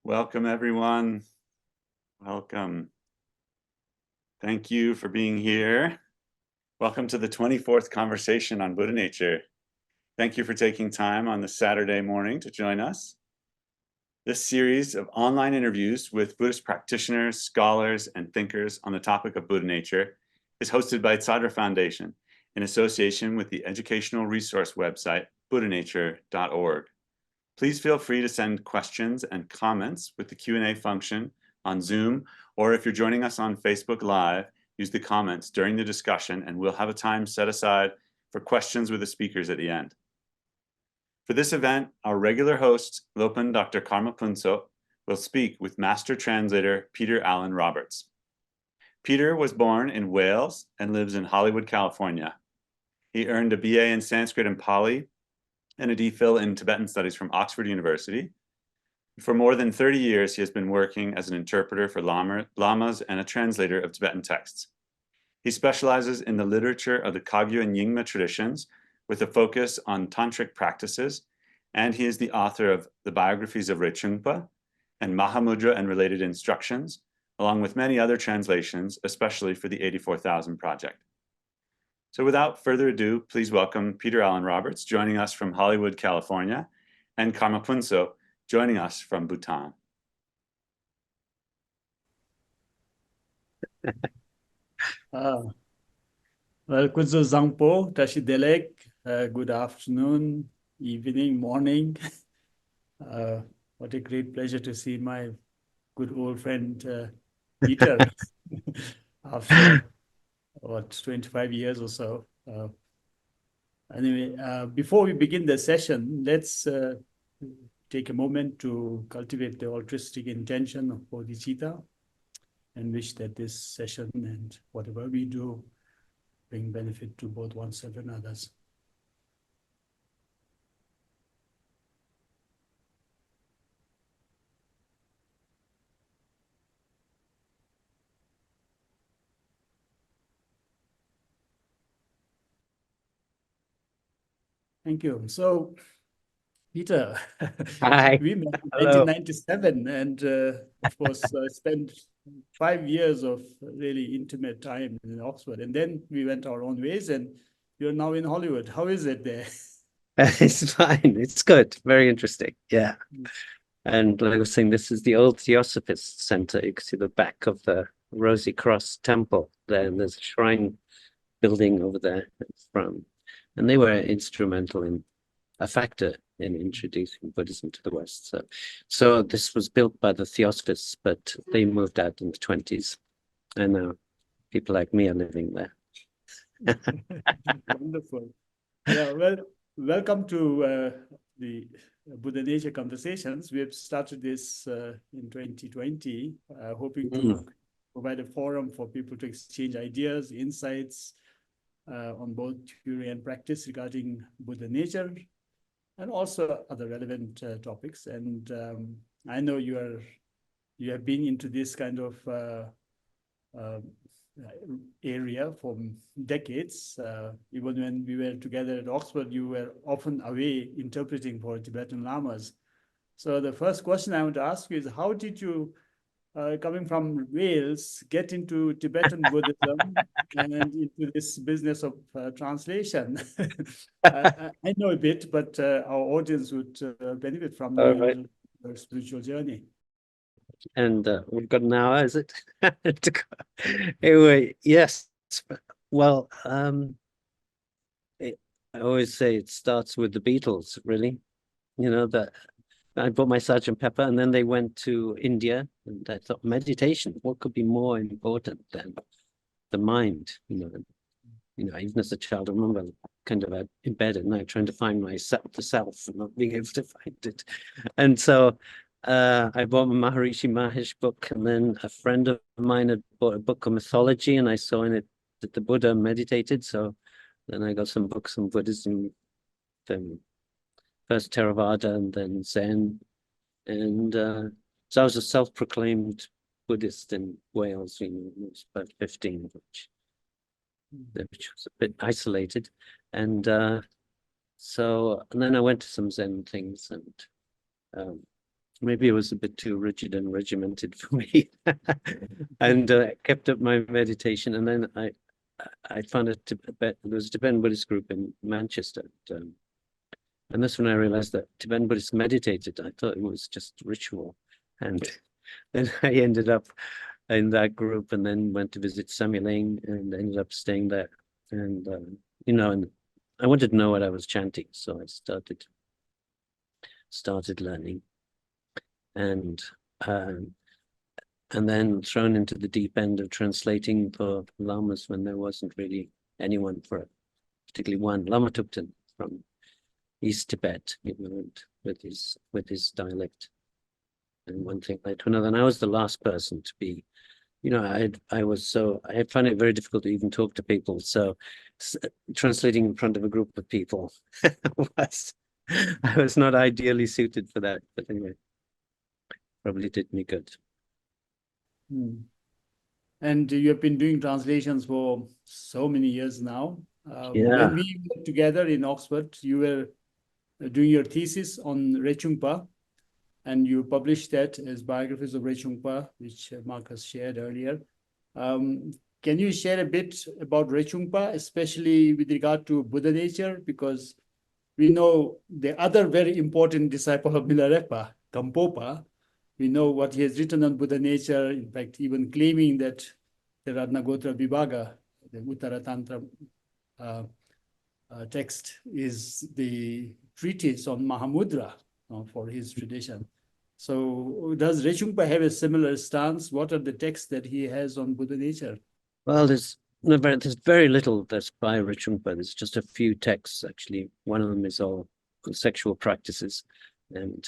Welcome, everyone. Welcome. Thank you for being here. Welcome to the 24th conversation on Buddha nature. Thank you for taking time on this Saturday morning to join us. This series of online interviews with Buddhist practitioners, scholars, and thinkers on the topic of Buddha nature is hosted by Sūtra Foundation in association with the educational resource website buddhanature.org. Please feel free to send questions and comments with the Q&A function on Zoom, or if you're joining us on Facebook Live, use the comments during the discussion and we'll have a time set aside for questions with the speakers at the end. For this event, our regular host, Lopan Dr. Karma Punso, will speak with Master Translator Peter Allen Roberts. Peter was born in Wales and lives in Hollywood, California. He earned a BA in Sanskrit and Pali and a DPhil in Tibetan Studies from Oxford University. For more than 30 years, he has been working as an interpreter for lamas and a translator of Tibetan texts. He specializes in the literature of the Kagyu and Nyingma traditions with a focus on tantric practices, and he is the author of the biographies of Rechungpa and Mahamudra and Related Instructions, along with many other translations, especially for the 84,000 Project. So without further ado, please welcome Peter Allen Roberts joining us from Hollywood, California, and Karma Punso joining us from Bhutan. Well, Kunzo Zangpo, Tashi Delek, good afternoon, evening, morning. What a great pleasure to see my good old friend Peter after what 25 years or so. Anyway, before we begin the session, let's take a moment to cultivate the altruistic intention of bodhicitta and wish that this session and whatever we do bring benefit to both oneself and others. Thank you. So, Peter, Hi. we met in Hello. 1997 and of course spent 5 years of really intimate time in Oxford, and then we went our own ways and you're now in Hollywood. How is it there? It's fine. It's good. Very interesting. Yeah. And like I was saying, this is the old Theosophist Center. You can see the back of the Rosy Cross Temple there, and there's a shrine building over there from. And they were instrumental in a factor in introducing Buddhism to the West. So this was built by the Theosophists, but they moved out in the 20s. And now people like me are living there. Wonderful. Yeah, well, welcome to the Buddha Nature Conversations. We have started this in 2020, hoping to provide a forum for people to exchange ideas, insights on both theory and practice regarding Buddha nature, and also other relevant topics. And I know you have been into this kind of area for decades. Even when we were together at Oxford, you were often away interpreting for Tibetan lamas. So the first question I want to ask you is, how did you, coming from Wales, get into Tibetan Buddhism and into this business of translation? I know a bit, but our audience would benefit from your spiritual journey. And we've got an hour, is it? Anyway, yes. Well, I always say it starts with the Beatles, really. You know, that I bought my Sgt. Pepper, and then they went to India, and I thought, meditation, what could be more important than the mind? You know, even as a child, I remember kind of in bed at night trying to find myself, the self, and not being able to find it. And so I bought my Maharishi Mahesh book, and then a friend of mine had bought a book of mythology, and I saw in it that the Buddha meditated. So then I got some books on Buddhism, first Theravada and then Zen. And so I was a self-proclaimed Buddhist in Wales, you know, I was about 15, which was a bit isolated. And then I went to some Zen things and maybe it was a bit too rigid and regimented for me, and kept up my meditation. And then I found there was a Tibetan Buddhist group in Manchester, and that's when I realized that Tibetan Buddhists meditated. I thought it was just ritual, and then I ended up in that group, and then went to visit Samueling, and ended up staying there. And and I wanted to know what I was chanting, so I started learning, and then thrown into the deep end of translating for lamas when there wasn't really anyone for it, particularly one Lama Thupten from East Tibet, with his dialect, and one thing led to another. And I was the last person to be, I found it very difficult to even talk to people. So translating in front of a group of people I was not ideally suited for that, but anyway, probably did me good. And you have been doing translations for so many years now. Yeah. When we were together in Oxford, you were doing your thesis on Rechungpa, and you published that as Biographies of Rechungpa, which Marcus shared earlier. Can you share a bit about Rechungpa, especially with regard to Buddha nature? Because we know the other very important disciple of Milarepa, Gampopa, we know what he has written on Buddha nature, in fact, even claiming that the Ratnagotra Vibhaga, the Uttara Tantra text, is the treatise on Mahamudra for his tradition. So does Rechungpa have a similar stance? What are the texts that he has on Buddha nature? Well, there's very little that's by Rechungpa. There's just a few texts, actually. One of them is all sexual practices, and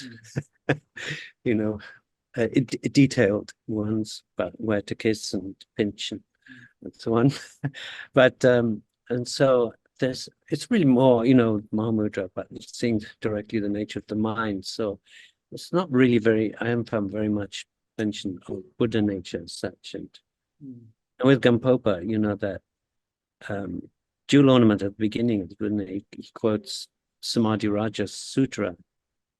detailed ones about where to kiss and pinch and so on. But and so it's really more, Mahamudra, but seeing directly the nature of the mind. So it's not really I am found very much mention of Buddha nature as such. And with Gampopa, that jewel ornament at the beginning of the Buddha, he quotes Samadhi Raja Sutra,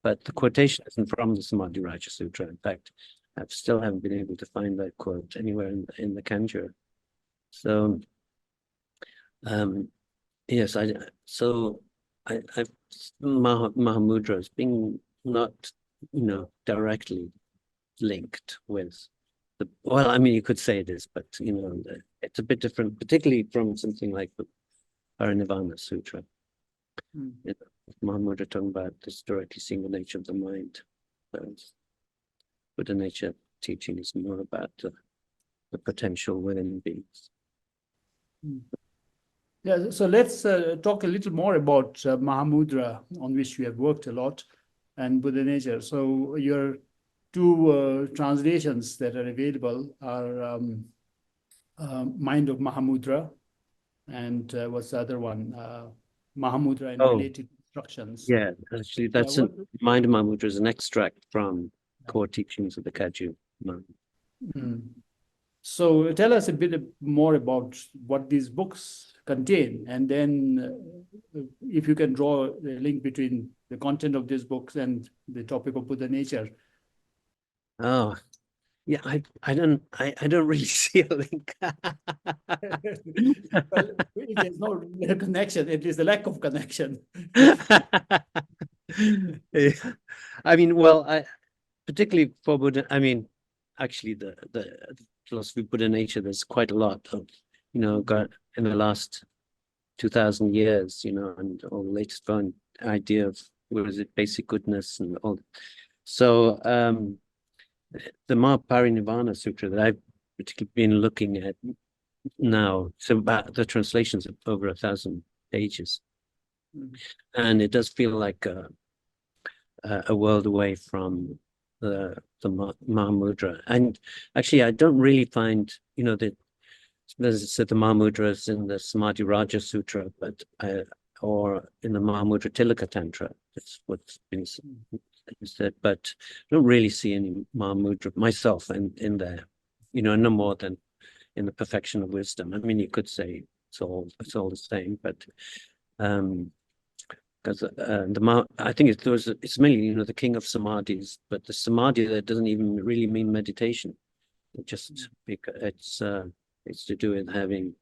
but the quotation isn't from the Samadhi Raja Sutra. In fact, I still haven't been able to find that quote anywhere in the Kanjur. So, yes, Mahamudra as being not, directly linked with you could say it is, but it's a bit different, particularly from something like the Mahāparinirvāṇasūtra. Mahamudra talking about this directly seeing the nature of the mind. Whereas Buddha nature teaching is more about the potential within beings. Yeah, so let's talk a little more about Mahamudra, on which we have worked a lot, and Buddha nature. So your two translations that are available are Mind of Mahamudra, and what's the other one? Mahamudra and Related Instructions. Yeah, actually, that's Mind of Mahamudra is an extract from core teachings of the Kagyu. So tell us a bit more about what these books contain, and then if you can draw a link between the content of these books and the topic of Buddha nature. Oh, yeah, I don't really see a link. Well, if there's no connection, it is the lack of connection. I mean, well, particularly for Buddha, actually the philosophy of Buddha nature, there's quite a lot of, got in the last 2,000 years, and all the latest idea of, basic goodness and all. So, the Mahāparinirvāṇasūtra that I've particularly been looking at now, so about the translations of over 1,000 pages, and it does feel like a world away from the Mahamudra. And actually, I don't really find, that as I said, the Mahamudras in the Samadhi Raja Sutra, but or in the Mahamudra Tilaka Tantra. That's what's been said, but I don't really see any Mahamudra myself in there, no more than in the perfection of wisdom. I mean, you could say it's all the same, but because I think it's mainly the king of samadhis, but the samadhi that doesn't even really mean meditation. It just it's to do with having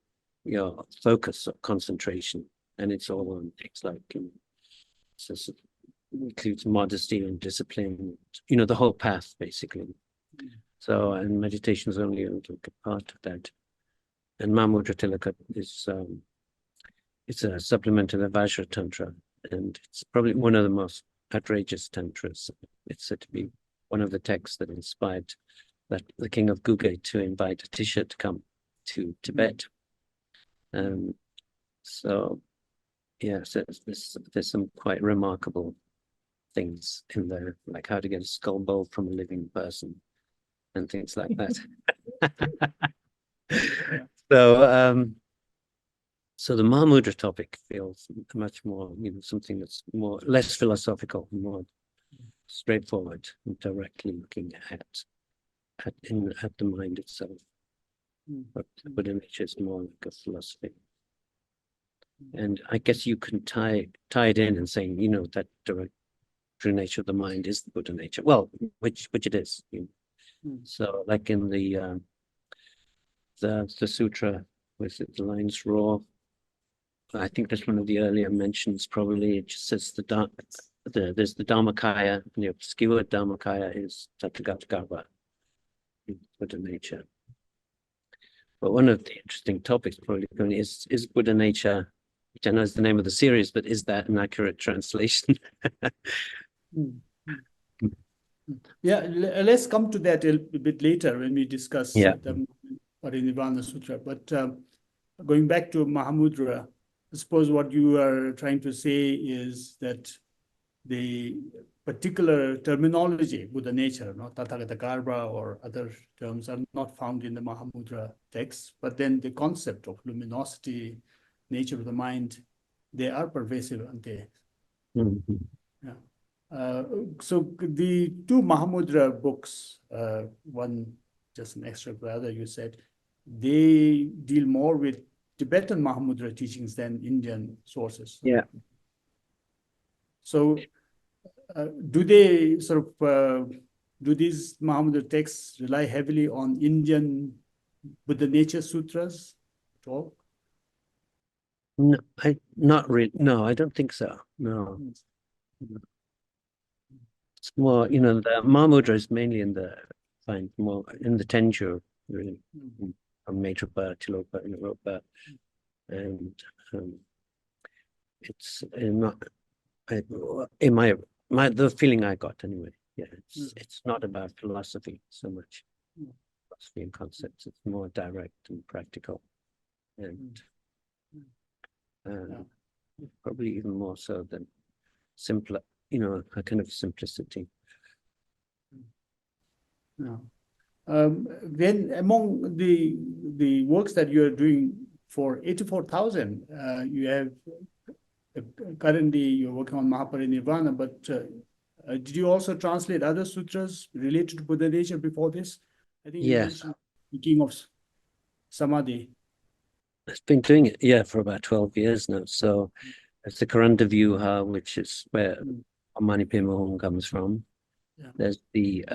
focus or concentration, and it's all on things like it includes modesty and discipline, the whole path basically. So, and meditation is only a little part of that. And Mahamudra Tilaka is it's a supplement to the Vajra Tantra, and it's probably one of the most outrageous tantras. It's said to be one of the texts that inspired the king of Guge to invite Atisha to come to Tibet. So yes, there's some quite remarkable things in there, like how to get a skull bowl from a living person and things like that. So the Mahamudra topic feels much more, something that's less philosophical, more straightforward, and directly looking at the mind itself. But Buddha nature is more like a philosophy. And I guess you can tie it in and saying, that direct true nature of the mind is the Buddha nature. Well, which it is. So, like in the sutra, was it the lines raw? I think that's one of the earlier mentions. Probably it just says there's the dharmakāya, and the obscure dharmakāya is tathāgata Buddha nature. But one of the interesting topics probably is Buddha nature, which I know is the name of the series, but is that an accurate translation? Yeah, let's come to that a bit later when we discuss the Mahāparinirvāṇasūtra. But going back to Mahamudra, I suppose what you are trying to say is that the particular terminology, Buddha nature, Tathagata Garbha or other terms, are not found in the Mahamudra text, but then the concept of luminosity, nature of the mind, they are pervasive, aren't they? Yeah. So the two Mahamudra books, one just an extract, the other you said, they deal more with Tibetan Mahamudra teachings than Indian sources. Yeah. So do they do these Mahamudra texts rely heavily on Indian Buddha nature sutras at all? No, not really. No, I don't think so. No. It's more, the Mahamudra is mainly more in the Tenjo, really, from Maitrapa, Tilopa, Naropa, and it's not in the feeling I got anyway. Yeah, it's not about philosophy so much, philosophy and concepts. It's more direct and practical, and probably even more so than simpler. A kind of simplicity. Then among the works that you are doing for 84,000, you have currently you're working on Mahāparinirvāṇa, but did you also translate other sutras related to Buddha nature before this? I think you mentioned the King of Samadhi. I've been doing it, for about 12 years now. So it's the Karanda, which is where Manipima comes from. Yeah. There's the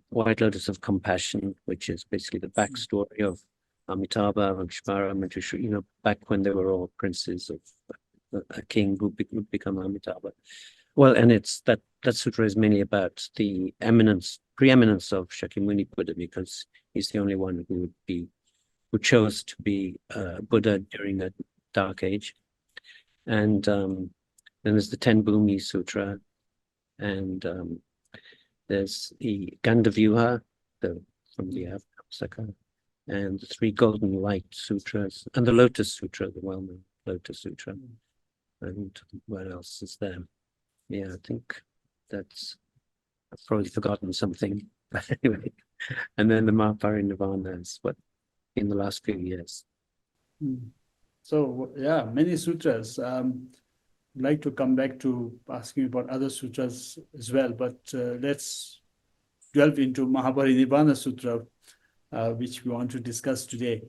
White Lotus of Compassion, which is basically the backstory of Amitabha, Lakshmana, Manjushri, back when they were all princes of a king who would become Amitabha. Well, and it's that sutra is mainly about the preeminence of Shakyamuni Buddha, because he's the only one who chose to be Buddha during that dark age. And then there's the 10 Bhumi Sutra, and there's the Gandavyuha, from the Avasaka, and the 3 Golden Light Sutras, and the Lotus Sutra, the well-known Lotus Sutra. And what else is there? Yeah, I think I've probably forgotten something, but anyway. And then the Mahāparinirvāṇa is in the last few years. So yeah, many sutras. I'd like to come back to asking about other sutras as well, but let's delve into Mahāparinirvāṇasūtra, which we want to discuss today.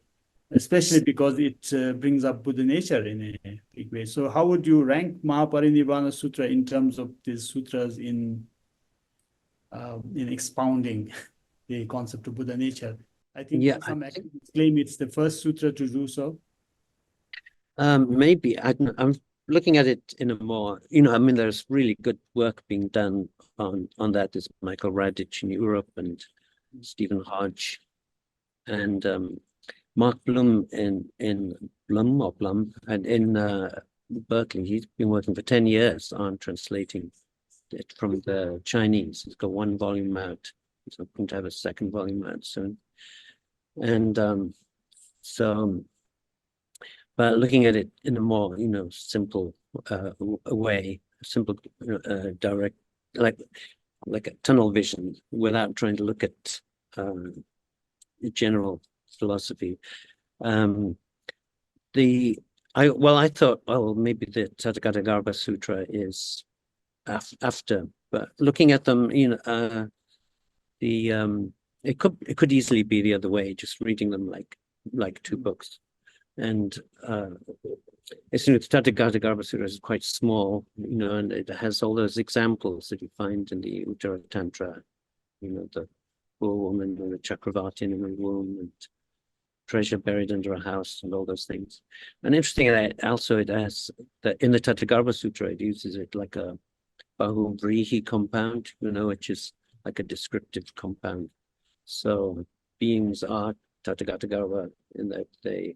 especially because it brings up Buddha nature in a big way. So how would you rank Mahāparinirvāṇasūtra in terms of these sutras in expounding the concept of Buddha nature? I think some academics claim it's the first sutra to do so. Maybe I'm looking at it in a more, I mean, there's really good work being done on that. There's Michael Radich in Europe and Stephen Hodge and Mark Blum in Blum and in Berkeley. He's been working for 10 years on translating it from the Chinese. He's got one volume out. He's hoping to have a second volume out soon. And but looking at it in a more, simple way, simple, direct, like a tunnel vision, without trying to look at general philosophy. I thought, maybe the Tathāgatagarbha Sutra is after, but looking at them, it could easily be the other way, just reading them like two books. And the Tathāgatagarbha Sutra is quite small, and it has all those examples that you find in the Uttara Tantra, the poor woman and the Chakravartin in her womb and treasure buried under a house and all those things. And interesting that also it has that in the Tathāgatagarbha Sutra, it uses it like a Bahuvrihi compound, which is like a descriptive compound. So beings are Tathāgatagarbha in that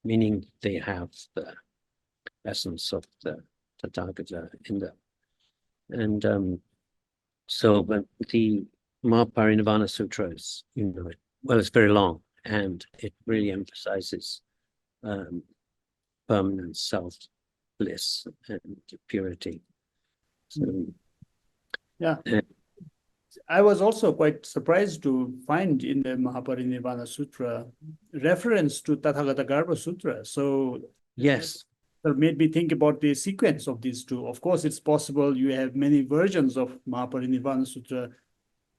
meaning they have the essence of the Tathagata in them. And so but the Mahāparinirvāṇasūtra is, it's very long and it really emphasizes permanence, self, bliss, and purity. So, yeah. I was also quite surprised to find in the Mahāparinirvāṇasūtra reference to Tathāgatagarbha Sutra. So yes, that made me think about the sequence of these two. Of course, it's possible you have many versions of Mahāparinirvāṇasūtra.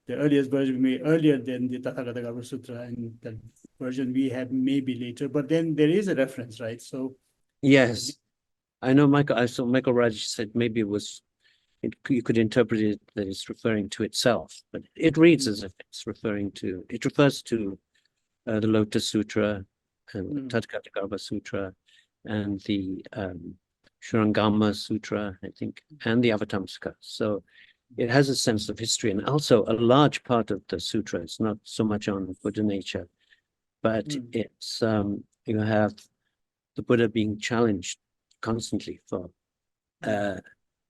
The earliest version may be earlier than the Tathāgatagarbha Sutra, and the version we have maybe later. But then there is a reference, right? So yes, I know I saw Michael Raj said maybe it was. You could interpret it that it's referring to itself, but it reads as if it's it refers to the Lotus Sutra and Tathāgatagarbha Sutra and the Shurangama Sutra, I think, and the Avatamsaka. So it has a sense of history, and also a large part of the sutra is not so much on Buddha nature, but it's you have the Buddha being challenged constantly for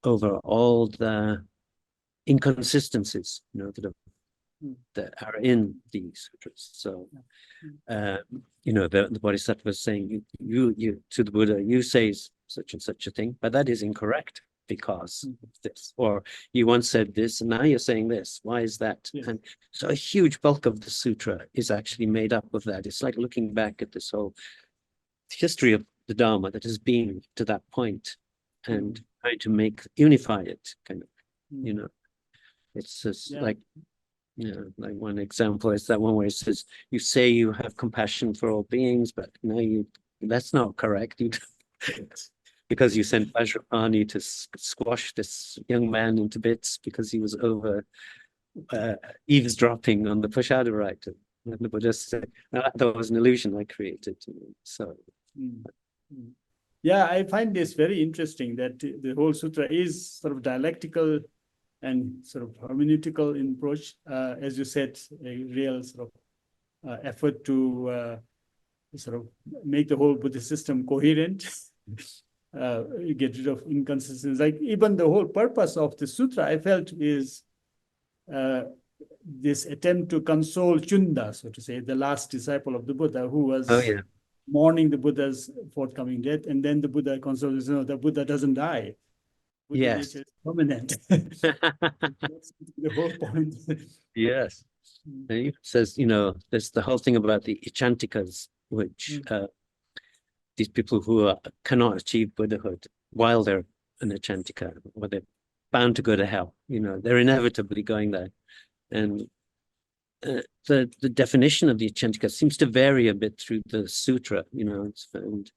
over all the inconsistencies, that are in these sutras. So, the Bodhisattva is saying, you to the Buddha, you say such and such a thing, but that is incorrect because of this. Or you once said this, and now you're saying this. Why is that? Yes. And so a huge bulk of the sutra is actually made up of that. It's like looking back at this whole history of the Dharma that has been to that point and trying to unify it, kind of, it's just like one example is that one where it says, you say you have compassion for all beings, but no, that's not correct. Because you sent Vajrapani to squash this young man into bits because he was over eavesdropping on the Prasada rite. And the Buddha said, no, that was an illusion I created. So. Yeah, I find this very interesting that the whole sutra is sort of dialectical and sort of hermeneutical in approach. As you said, a real sort of effort to sort of make the whole Buddhist system coherent, get rid of inconsistencies. Like even the whole purpose of the sutra, I felt, is this attempt to console Chunda, so to say, the last disciple of the Buddha, who was mourning the Buddha's forthcoming death, and then the Buddha consoles, the Buddha doesn't die. Buddha nature is permanent. That's the whole point. Yes. He says, there's the whole thing about the Ichantikas, which these people who cannot achieve Buddhahood while they're an Ichantika, or they're bound to go to hell. They're inevitably going there. And the definition of the Achantika seems to vary a bit through the sutra. You know, it's found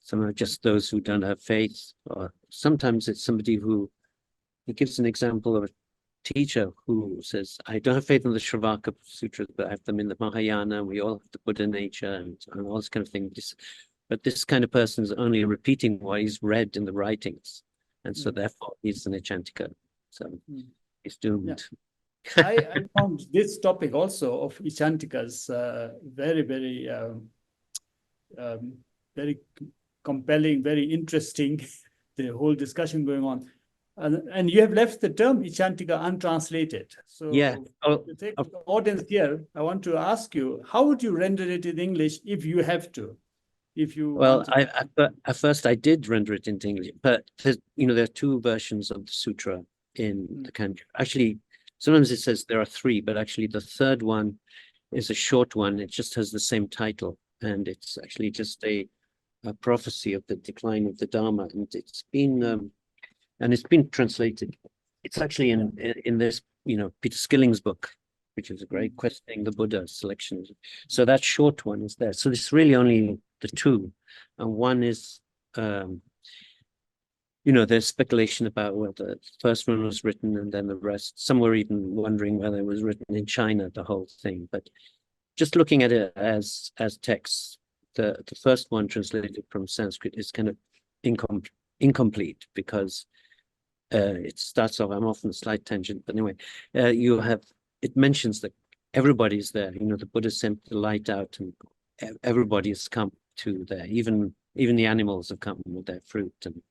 some are just those who don't have faith, or sometimes it's somebody who, he gives an example of a teacher who says, I don't have faith in the Shravaka sutras, but I have them in the Mahayana. We all have the Buddha nature and all this kind of thing. But this kind of person is only repeating what he's read in the writings. And so therefore he's an Achantika. So he's doomed. Yeah. I found this topic also of Achantikas very, very, very compelling, very interesting, the whole discussion going on. And you have left the term Achantika untranslated. So yeah. to take the audience here, I want to ask you, how would you render it in English if you have to? If you well, at first I did render it into English, but there's, you know, there are two versions of the sutra in the kanji. Actually, sometimes it says there are three, but actually the third one is a short one. It just has the same title, and it's actually just a prophecy of the decline of the Dharma, and it's been translated. It's actually in this, you know, Peter Skilling's book, which is a great Questioning the Buddha selection. So that short one is there. So it's really only the two, and one is, you know, there's speculation about whether the first one was written and then the rest. Some were even wondering whether it was written in China, the whole thing. But just looking at it as texts, the first one translated from Sanskrit is kind of incomplete because it starts off, I'm off on a slight tangent, but anyway, it mentions that everybody's there. You know, the Buddha sent the light out and everybody has come to there. Even the animals have come with their fruit, and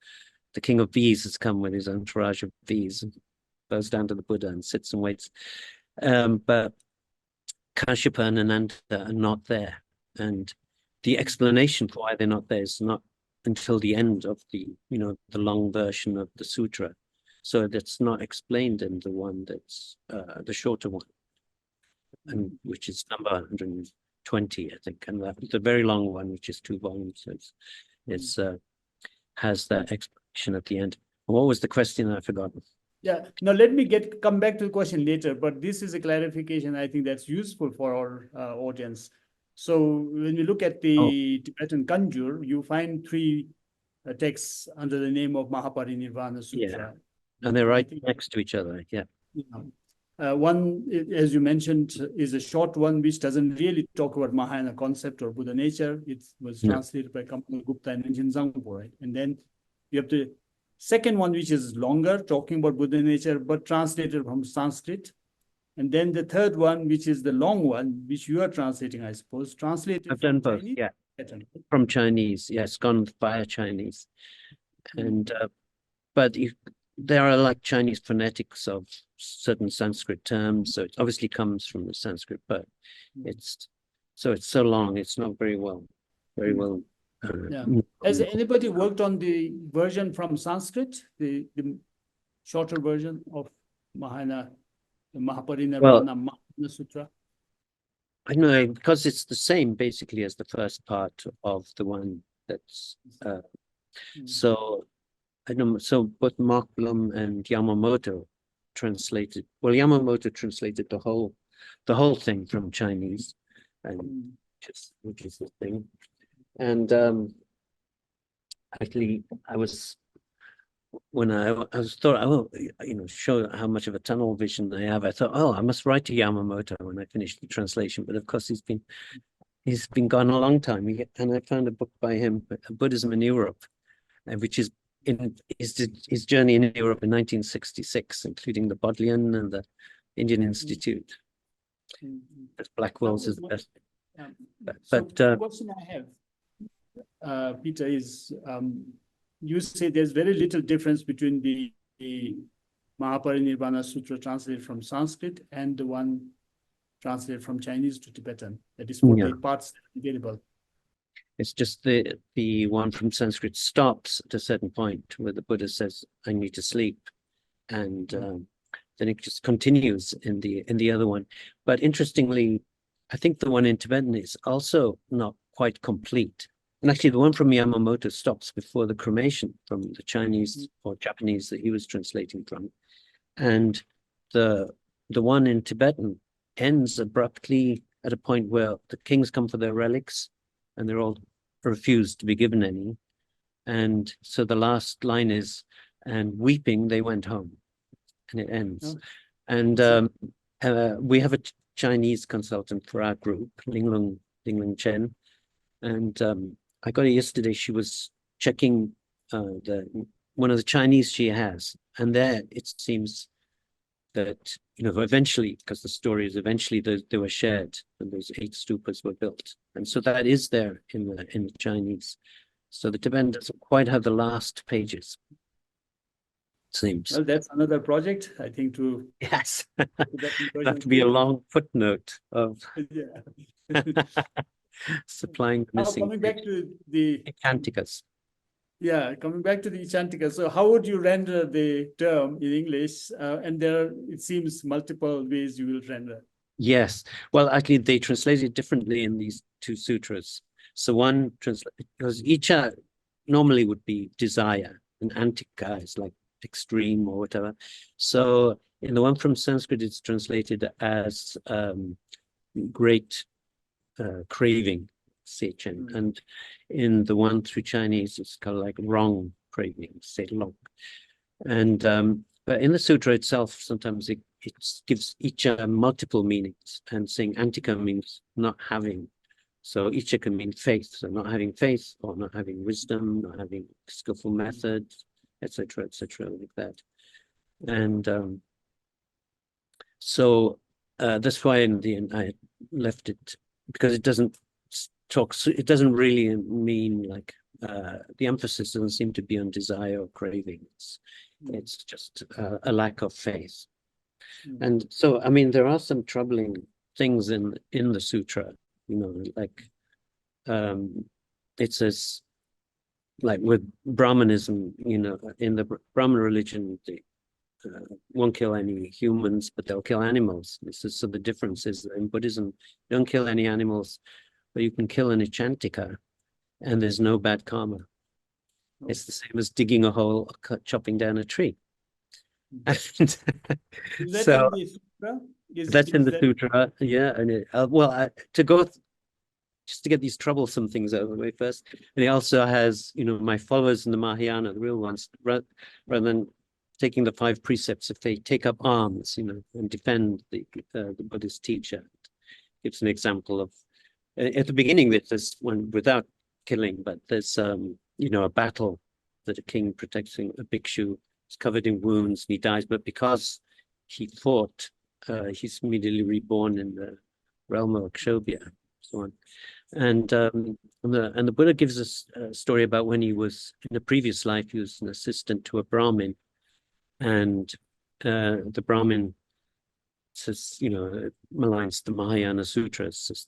the king of bees has come with his entourage of bees and goes down to the Buddha and sits and waits. But Kashyapa and Ananda are not there. And the explanation for why they're not there is not until the end of the, you know, the long version of the sutra. So that's not explained in the one that's the shorter one, and which is number 120, I think. And the very long one, which is 2 volumes, has that explanation at the end. What was the question? I've forgotten. Yeah, now let me come back to the question later, but this is a clarification I think that's useful for our audience. So when you look at the Tibetan Kanjur, you find 3 texts under the name of Mahāparinirvāṇasūtra. Yeah. And they're right next to each other, yeah. One, as you mentioned, is a short one, which doesn't really talk about Mahayana concept or Buddha nature. It was translated by Kamal Gupta and Njin Zangpo, right? And then you have the second one, which is longer, talking about Buddha nature, but translated from Sanskrit. And then the third one, which is the long one, which you are translating, I suppose, translated. I've done both, Chinese? yeah. From Chinese, yes, gone via Chinese. And, but there are like Chinese phonetics of certain Sanskrit terms, so it obviously comes from the Sanskrit, but it's so long, it's not very well. Has anybody worked on the version from Sanskrit, the shorter version of Mahāparinirvāṇa Sūtra? I know, because it's the same basically as the first part of the one that's so I know, so both Mark Blum and Yamamoto translated, well, Yamamoto translated the whole thing from Chinese, and which is the thing. And actually when I thought, oh, you know, show how much of a tunnel vision I have, I thought, oh, I must write to Yamamoto when I finish the translation. But of course, he's been gone a long time. And I found a book by him, Buddhism in Europe, which is in his journey in Europe in 1966, including the Bodleian and the Indian Institute. Blackwell's is the best. But the question I have, Peter, is you say there's very little difference between the Mahāparinirvāṇa Sutra translated from Sanskrit and the one translated from Chinese to Tibetan. That is 48 parts available. It's just the one from Sanskrit stops at a certain point where the Buddha says, I need to sleep. And then it just continues in the other one. But interestingly, I think the one in Tibetan is also not quite complete. And actually, the one from Yamamoto stops before the cremation from the Chinese or Japanese that he was translating from. And the one in Tibetan ends abruptly at a point where the kings come for their relics and they're all refused to be given any. And so the last line is, and weeping, they went home. And it ends. Oh. And we have a Chinese consultant for our group, Linglong Chen. And I got it yesterday. She was checking one of the Chinese she has. And there it seems that, eventually, because the story is eventually they were shared and those 8 stupas were built. And so that is there in the Chinese. So the Tibetan doesn't quite have the last pages, it seems. Well, that's another project, I think, to Yes. Tibetan It'll have to be a long footnote of yeah. supplying Now, missing coming back to the Canticas. Yeah, coming back to the Chantika. So how would you render the term in English? And there are, it seems, multiple ways you will render. Yes. Well, actually, they translate it differently in these 2 sutras. So one because Icha normally would be desire, and Antika is like extreme or whatever. So in the one from Sanskrit, it's translated as great craving, Sechen. And in the one through Chinese, it's kind of like wrong craving, say long. And but in the sutra itself, sometimes it gives Icha multiple meanings, and saying Antika means not having. So Icha can mean faith, so not having faith, or not having wisdom, not having skillful method, etc., like that. And so that's why in the end I left it, because it doesn't talk. It doesn't really mean like the emphasis doesn't seem to be on desire or cravings. It's just a lack of faith. And so, I mean, there are some troubling things in the sutra. Like it says, like with Brahmanism, in the Brahman religion, they won't kill any humans, but they'll kill animals. So the difference is in Buddhism, you don't kill any animals, but you can kill an Echantika, and there's no bad karma. It's the same as digging a hole, chopping down a tree. And so that's in the sutra, yeah. And just to get these troublesome things out of the way first. And he also has, my followers in the Mahayana, the real ones, rather than taking the 5 precepts, if they take up arms, and defend the Buddhist teacher. Gives an example of, at the beginning, there's one without killing, but there's, a battle that a king protecting a bhikshu is covered in wounds and he dies, but because he fought, he's immediately reborn in the realm of Akshobhya, so on. And the Buddha gives us a story about when he was in a previous life, he was an assistant to a Brahmin, and the Brahmin says, maligns the Mahāyana sutras, says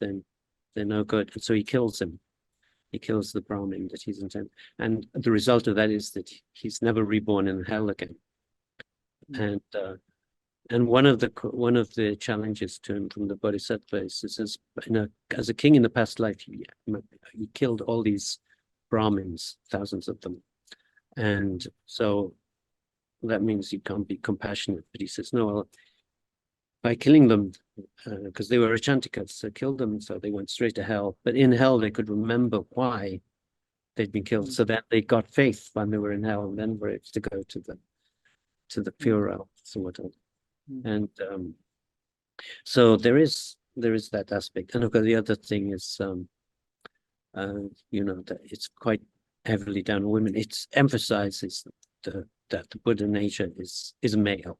they're no good, and so he kills him. He kills the Brahmin that he's intended, and the result of that is that he's never reborn in hell again. And one of the challenges to him from the Bodhisattva is as a king in the past life, he killed all these Brahmins, thousands of them, and so that means you can't be compassionate. But he says, no, well, by killing them, because they were Achantikas, so killed them, so they went straight to hell. But in hell, they could remember why they'd been killed, so that they got faith when they were in hell, and then were able to go to the pure realm, so whatever. And so there is that aspect. And of course, the other thing is, that it's quite heavily down on women. It emphasizes that the Buddha nature is male,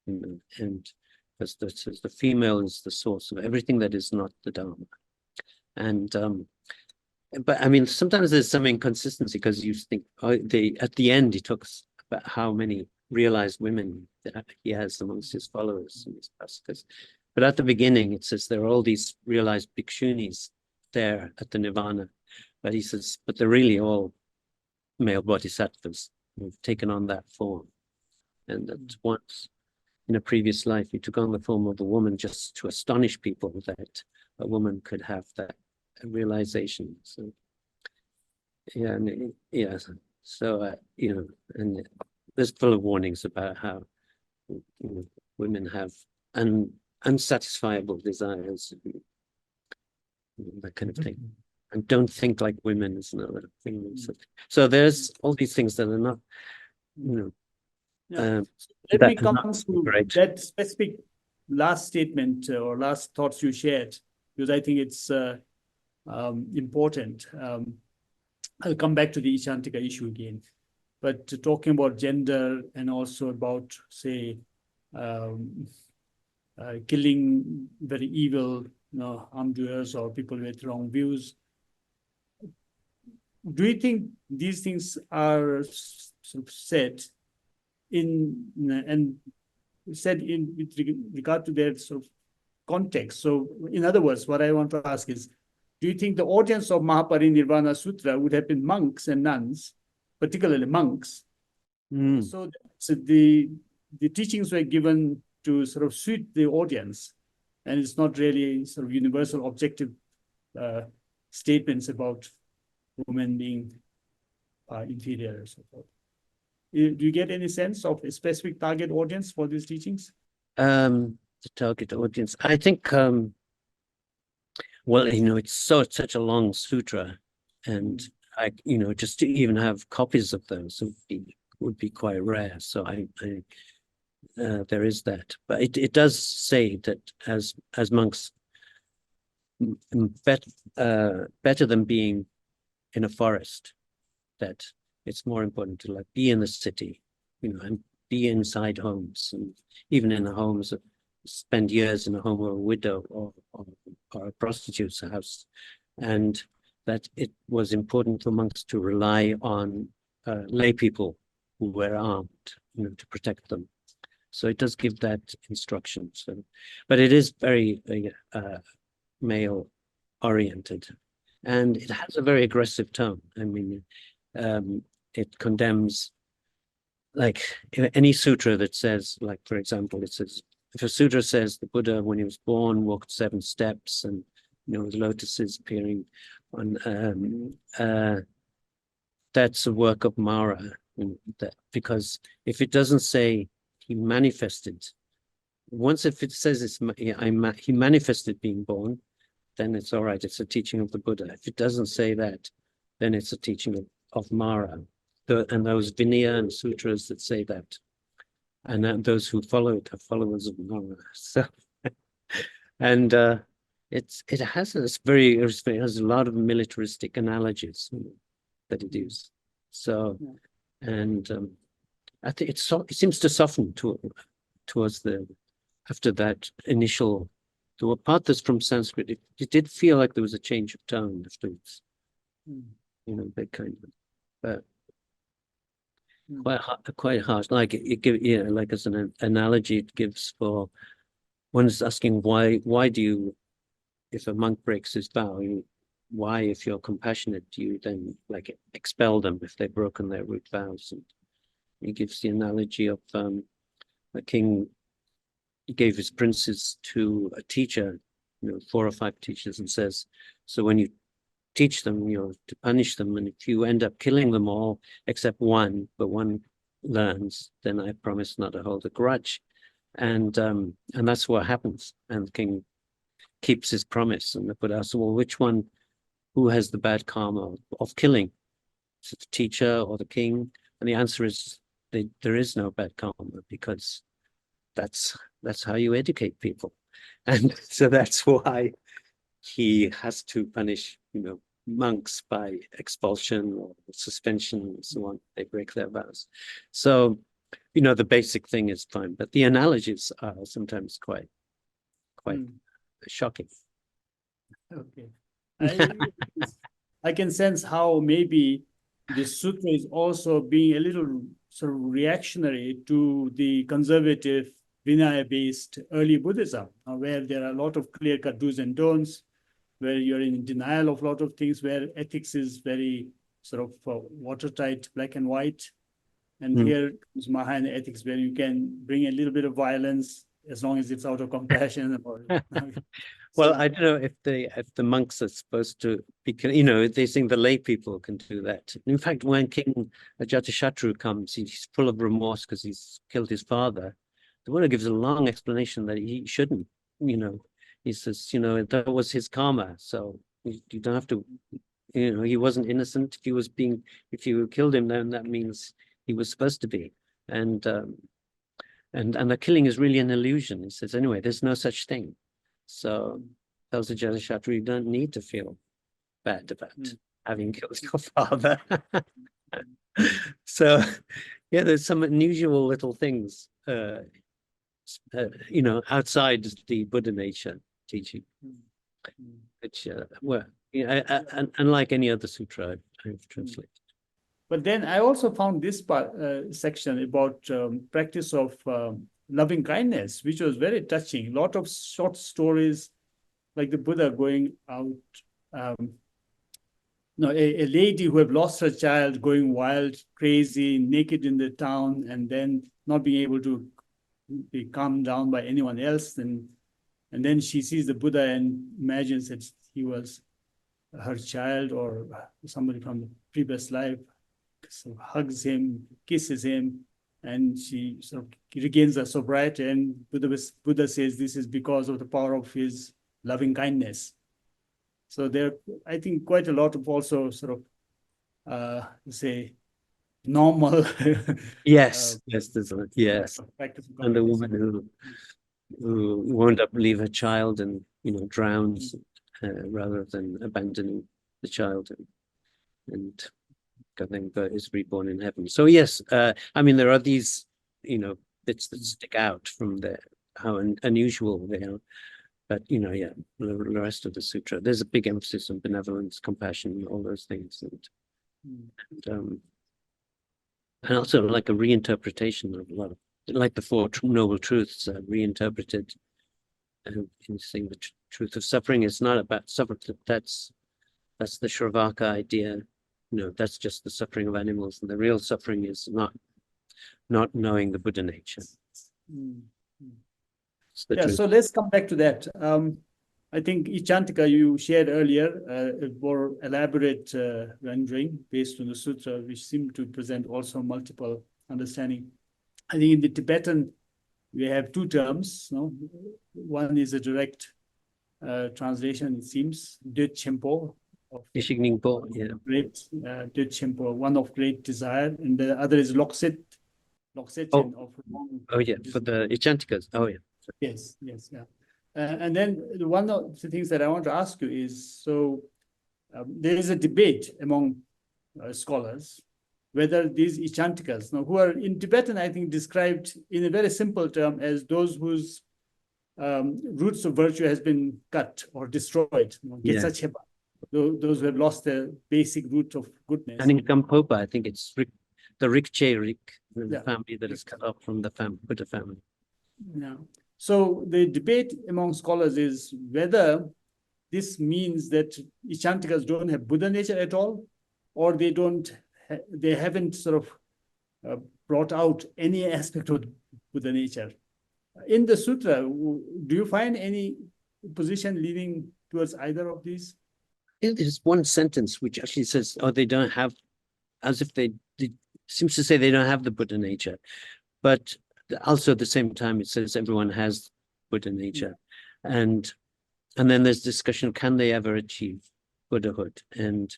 and as the female is the source of everything that is not the Dharma. And but I mean, sometimes there's some inconsistency, because you think at the end he talks about how many realized women that he has amongst his followers in his pastikas. But at the beginning it says there are all these realized bhikshunis there at the Nirvana, but he says, but they're really all male bodhisattvas who've taken on that form, and that once in a previous life he took on the form of a woman just to astonish people that a woman could have that realization. So and there's full of warnings about how women have unsatisfiable desires, that kind of thing. And don't think like women is another thing. So there's all these things that are not, Yeah. that Let me are come not to great. that specific last statement or last thoughts you shared, because I think it's important. I'll come back to the Ishantika issue again, but talking about gender and also about, say, killing very evil, harmdoers or people with wrong views. Do you think these things are sort of said in and said in with regard to their sort of context? So, in other words, what I want to ask is, do you think the audience of Mahāparinirvāṇasūtra would have been monks and nuns, particularly monks? So the teachings were given to sort of suit the audience, and it's not really sort of universal objective statements about women being inferior or so forth. Do you get any sense of a specific target audience for these teachings? The target audience, I think, well, it's such a long sutra, and just to even have copies of those would be quite rare. So there is that, but it does say that as monks, better than being in a forest, that it's more important to be in the city, and be inside homes, and even in the homes, spend years in a home of a widow or a prostitute's house, and that it was important for monks to rely on lay people who were armed, to protect them. So it does give that instruction. So, but it is very male oriented, and it has a very aggressive tone. I mean, it condemns, any sutra that says, for example, it says, if a sutra says the Buddha, when he was born, walked 7 steps, and with lotuses appearing on, that's a work of Mara. Because if it doesn't say he manifested, if it says he manifested being born, then it's all right. It's a teaching of the Buddha. If it doesn't say that, then it's a teaching of Mara. And those Vinaya and sutras that say that, and those who follow it are followers of Mara. So, and it has a lot of militaristic analogies that it uses. So, and I think it seems to soften towards after that initial. There were parts from Sanskrit. It did feel like there was a change of tone afterwards. That kind of, but quite harsh. Like as an analogy, it gives for one is asking why do you, if a monk breaks his vow, why, if you're compassionate, do you then expel them if they've broken their root vows? And he gives the analogy of a king. He gave his princes to a teacher, 4 or 5 teachers, and says, so when you teach them, to punish them, and if you end up killing them all except one, but one learns, then I promise not to hold a grudge. And that's what happens. And the king keeps his promise. And the Buddha asks, well, who has the bad karma of killing? Is it the teacher or the king? And the answer is there is no bad karma, because that's how you educate people. And so that's why he has to punish, monks by expulsion or suspension and so on. They break their vows. So, the basic thing is fine, but the analogies are sometimes quite shocking. Okay. I can sense how maybe this sutra is also being a little sort of reactionary to the conservative Vinaya-based early Buddhism, where there are a lot of clear-cut do's and don'ts, where you're in denial of a lot of things, where ethics is very sort of watertight, black and white. And here is Mahayana ethics, where you can bring a little bit of violence as long as it's out of compassion. Well, I don't know if the monks are supposed to be, they think the lay people can do that. In fact, when King Ajatashatru comes, he's full of remorse because he's killed his father. The Buddha gives a long explanation that he shouldn't. he says, that was his karma. So you don't have to, he wasn't innocent. If you killed him, then that means he was supposed to be. And the killing is really an illusion. He says, anyway, there's no such thing. So tells the Jatishatru, you don't need to feel bad about having killed your father. So, yeah, there's some unusual little things, outside the Buddha nature teaching, which unlike any other sutra I've translated. But then I also found this part, section about practice of loving kindness, which was very touching. A lot of short stories, like the Buddha going out, a lady who had lost her child going wild, crazy, naked in the town, and then not being able to be calmed down by anyone else. And then she sees the Buddha and imagines that he was her child or somebody from the previous life. So hugs him, kisses him, and she sort of regains her sobriety. And Buddha says this is because of the power of his loving kindness. So there, I think, quite a lot of also sort of, say, normal. Yes, yes. Practice of And the kindness. woman who wound up leave her child and drowns rather than abandoning the child and then is reborn in heaven. So yes, I mean there are these bits that stick out from how unusual they are. But yeah, the rest of the sutra, there's a big emphasis on benevolence, compassion, all those things, and also like a reinterpretation of a lot of, like the Four Noble Truths, reinterpreted. In saying the truth of suffering is not about suffering. That's the Shravaka idea. That's just the suffering of animals, and the real suffering is not knowing the Buddha nature. Yeah, so let's come back to that. I think Ichantika, you shared earlier a more elaborate rendering based on the sutra, which seemed to present also multiple understanding. I think in the Tibetan, we have two terms. One is a direct translation, it seems, Döchempo. Ishigningpo, yeah. Great Döchempo, one of great desire, and the other is Lokset. Oh yeah, for the Ichantikas. Oh yeah. Yes, yeah. And then one of the things that I want to ask you is, so there is a debate among scholars whether these Ichantikas, who are in Tibetan, I think, described in a very simple term as those whose roots of virtue has been cut or destroyed, Getsachepa, those who have lost the basic root of goodness. And in Gampopa, I think it's the Rikche, the family that is cut off from the Buddha family. Yeah. So the debate among scholars is whether this means that Ichantikas don't have Buddha nature at all, or they haven't sort of brought out any aspect of Buddha nature. In the sutra, do you find any position leaning towards either of these? There's one sentence which actually says, they don't have, as if they seems to say they don't have the Buddha nature. But also at the same time, it says everyone has Buddha nature. And then there's discussion, can they ever achieve Buddhahood? And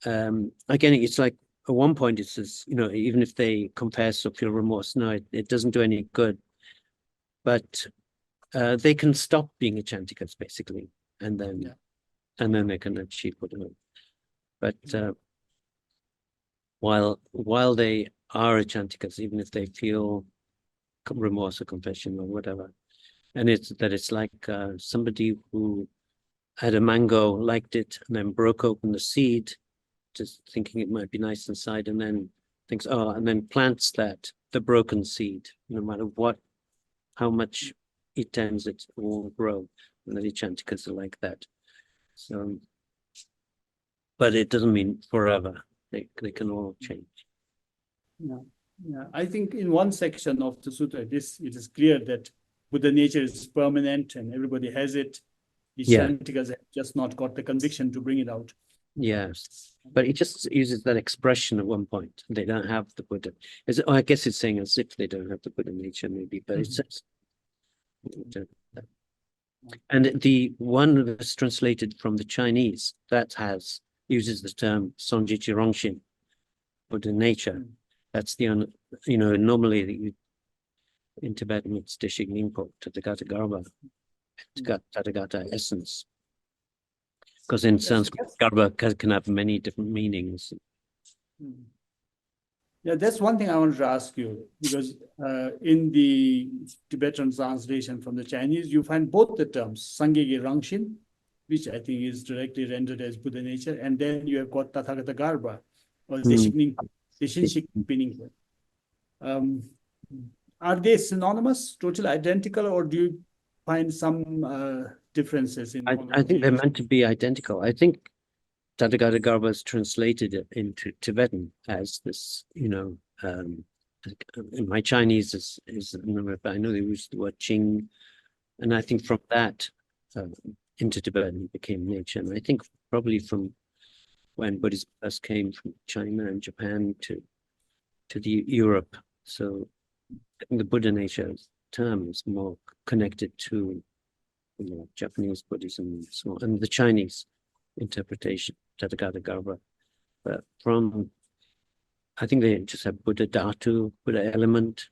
again, it's like at one point it says, even if they confess or feel remorse, no, it doesn't do any good. But they can stop being Ichantikas basically, and then they can achieve Buddhahood. But while they are Ichantikas, even if they feel remorse or confession or whatever, and it's like somebody who had a mango, liked it, and then broke open the seed, just thinking it might be nice inside, and then thinks, and then plants the broken seed, no matter how much it tends, it will grow. And the Ichantikas are like that. So, but it doesn't mean forever. They can all change. Yeah. I think in one section of the sutra, it is clear that Buddha nature is permanent and everybody has it. The Ichantikas have just not got the conviction to bring it out. Yes, but it just uses that expression at one point. They don't have the Buddha. I guess it's saying as if they don't have the Buddha nature, maybe, but it says. And the one that's translated from the Chinese that uses the term Sonjichi Rongshin, Buddha nature. That's the normally in Tibetan it's Dishig Ningpo, Tathagata Garba, Tathagata essence. Because in Sanskrit, Garba can have many different meanings. Yeah, that's one thing I wanted to ask you, because in the Tibetan translation from the Chinese, you find both the terms, Sangyegi Rangshin, which I think is directly rendered as Buddha nature, and then you have got Tathagata Garba, or Deshinshik Piningpo. Are they synonymous, totally identical, or do you find some differences in? I think they're meant to be identical. I think Tathagata Garba is translated into Tibetan as this, in my Chinese is I know they use the word Qing, and I think from that into Tibetan became nature. And I think probably from when Buddhism first came from China and Japan to the Europe. So I think the Buddha nature term is more connected to Japanese Buddhism and so on, and the Chinese interpretation, Tathagata Garba. But I think they just have buddhadhātu, Buddha element,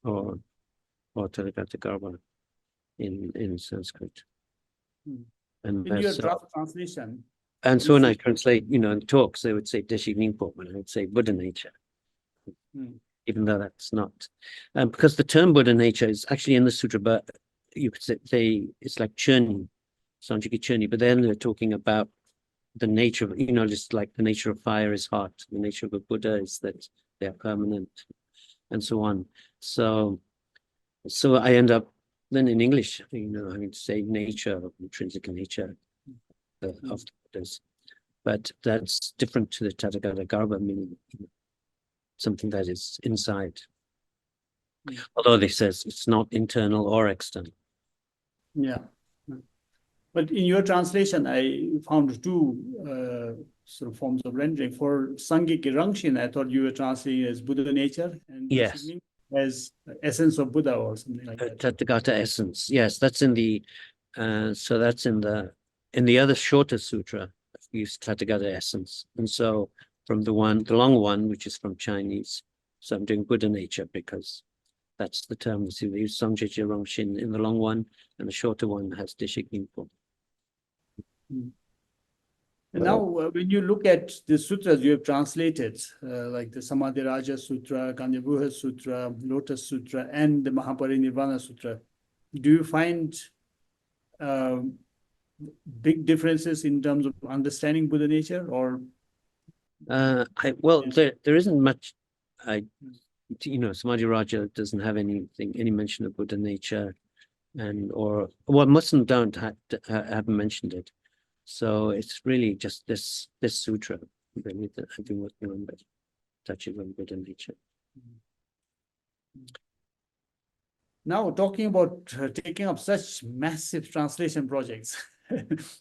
or Tathagata Garba in Sanskrit. And in your draft translation. And so when I translate, in talks, they would say Deshig Ningpo, and I would say Buddha nature, even though that's not. Because the term Buddha nature is actually in the sutra, but you could say it's like churni, Sanjiki churni, but then they're talking about the nature of, just like the nature of fire is hot, the nature of a Buddha is that they are permanent, and so on. So I end up then in English, having to say nature, intrinsic nature of the Buddhas. But that's different to the Tathagata Garba, meaning something that is inside. Although they says it's not internal or external. Yeah. But in your translation, I found two sort of forms of rendering. For Sangyeki Rangshin, I thought you were translating as Buddha nature, and yes, as essence of Buddha or something like that. Tathagata essence. Yes, that's in the so that's in the other shorter sutra, we use Tathagata essence. And so from the long one, which is from Chinese, so I'm doing Buddha nature because that's the term we use Songjie Rongshin in the long one, and the shorter one has Dishig Ningpo. And now, when you look at the sutras you have translated, like the Samadhi-raja Sutra, Ganyabuha Sutra, Lotus Sutra, and the Mahāparinirvāṇasūtra, do you find big differences in terms of understanding Buddha nature, or? There isn't much. Samadhi-raja doesn't have any mention of Buddha nature, Muslim don't haven't mentioned it. So it's really just this sutra really that I've been working on, that touches on Buddha nature. Now, talking about taking up such massive translation projects,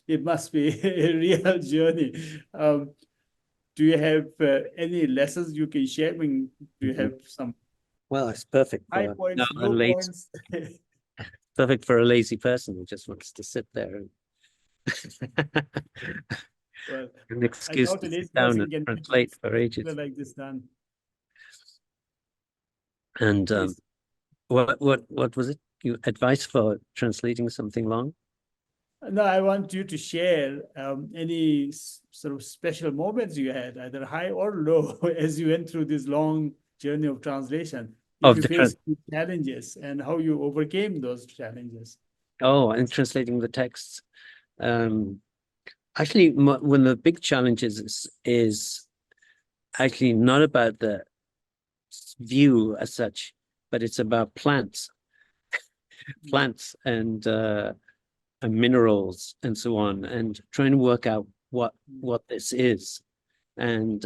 it must be a real journey. Do you have any lessons you can share? Do you have some? Well, it's perfect. High points, low points. Perfect for a lazy person who just wants to sit there and well, an excuse to sit down and translate for ages. Like this done. And what was it? You advice for translating something long? No, I want you to share any sort of special moments you had, either high or low, as you went through this long journey of translation. If you faced challenges and how you overcame those challenges. Oh, and translating the texts. Actually, one of the big challenges is actually not about the view as such, but it's about plants and minerals and so on, and trying to work out what this is, and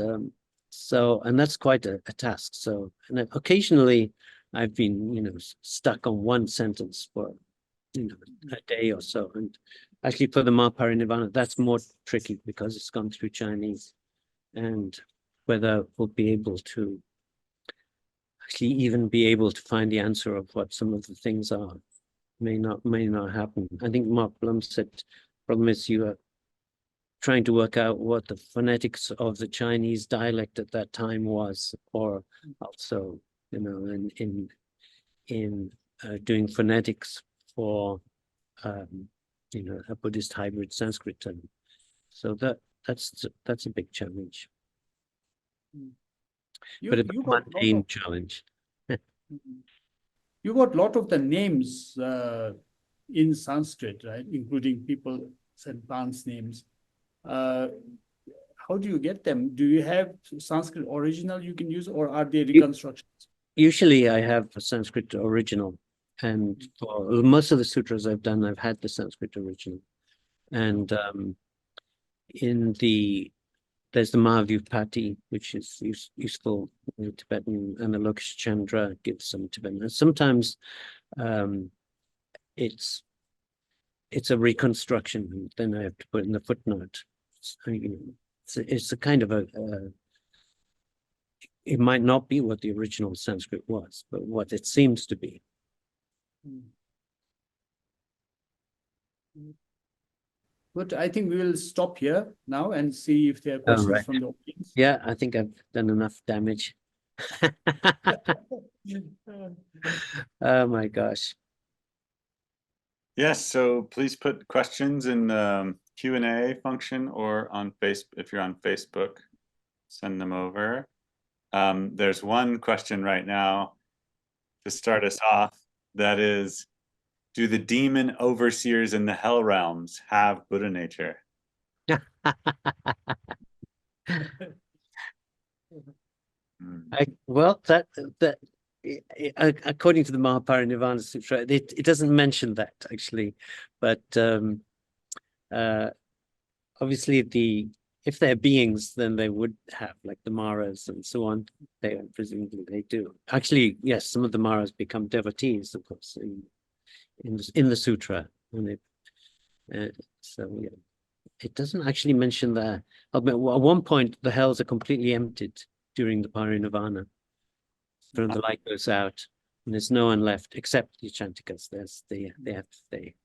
that's quite a task. So, and occasionally I've been stuck on one sentence for a day or so, and actually for the Mahāparinirvāṇa that's more tricky because it's gone through Chinese, and whether we'll be able to actually even be able to find the answer of what some of the things are. may not happen. I think Mark Blum said, problem is you are trying to work out what the phonetics of the Chinese dialect at that time was, or also, you know, in doing phonetics for, you know, a Buddhist hybrid Sanskrit term. So that's a big challenge, but a mundane challenge. You got a lot of the names in Sanskrit, right? Including people and plants names. How do you get them? Do you have Sanskrit original you can use, or are they reconstructions? Usually I have a Sanskrit original, and for most of the sutras I've done, I've had the Sanskrit original. And there's the Mahāparinirvāṇa, which is useful in Tibetan, and the Lokesh Chandra gives some Tibetan. And sometimes it's a reconstruction, and then I have to put in the footnote. So, you know, it's a kind of it might not be what the original Sanskrit was, but what it seems to be. But I think we will stop here now and see if there are questions from the audience. Yeah, I think I've done enough damage. Oh my gosh. Yes, so please put questions in the Q&A function, or on if you're on Facebook, send them over. There's one question right now to start us off, that is, do the demon overseers in the hell realms have Buddha nature? Well, according to the Mahāparinirvāṇasūtra, it doesn't mention that actually, but obviously if they're beings, then they would have, like the Maras and so on. Presumably they do. Actually, yes, some of the Maras become devotees, of course, in the sutra, and so yeah, it doesn't actually mention that. At one point, the hells are completely emptied during the parinirvāna. So the light goes out, and there's no one left except the Chantikas. They have to stay.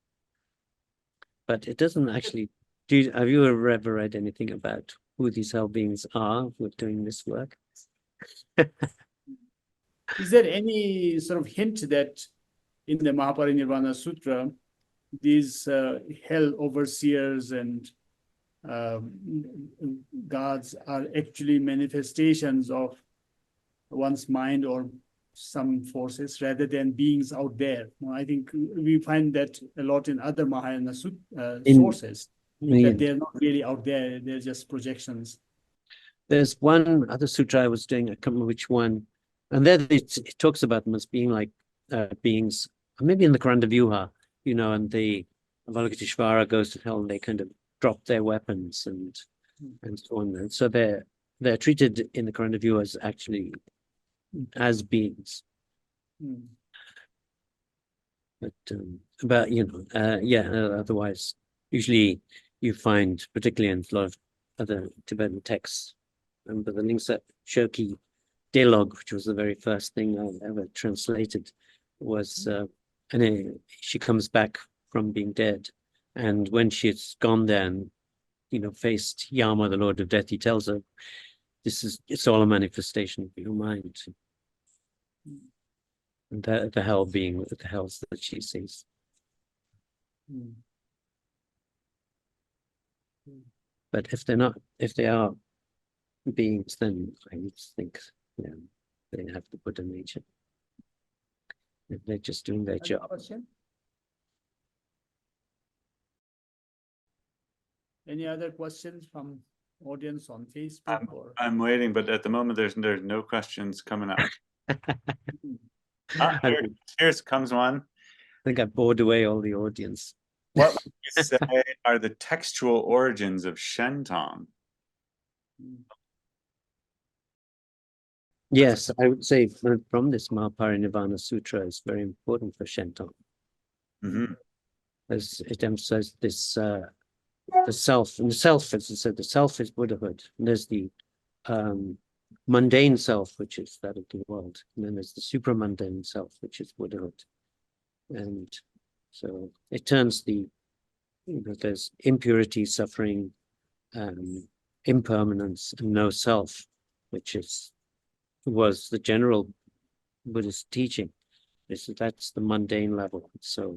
But it doesn't actually. Have you ever read anything about who these hell beings are who are doing this work? Is there any sort of hint that in the Mahāparinirvāṇasūtra, these hell overseers and gods are actually manifestations of one's mind or some forces rather than beings out there? I think we find that a lot in other Mahayana sources, that they're not really out there, they're just projections. There's one other sutra I was doing, I can't remember which one, and there it talks about them as being like beings, maybe in the Krandavyuha, you know, and the Avalokiteshvara goes to hell and they kind of drop their weapons and so on. And so they're treated in the Krandavyuha as actually as beings. But you know, otherwise, usually you find, particularly in a lot of other Tibetan texts, but the Lingsa Shoki Dialogue, which was the very first thing I ever translated, was and she comes back from being dead, and when she's gone there and, you know, faced Yama, the Lord of Death, he tells her, it's all a manifestation of your mind. And the hell being the hells that she sees. But if they are beings, then I would think, yeah, they have the Buddha nature. If they're just doing their job. Any other questions from audience on Facebook? I'm waiting, but at the moment there's no questions coming up. Here comes one. I think I bored away all the audience. What would you say are the textual origins of Shentong? Yes, I would say from this Mahāparinirvāṇasūtra is very important for Shentong. As it emphasizes this the self, and the self, as I said, the self is Buddhahood. And there's the mundane self, which is that of the world, and then there's the supramundane self, which is Buddhahood. And So it turns there's impurity, suffering, impermanence, and no self, which was the general Buddhist teaching. That's the mundane level. So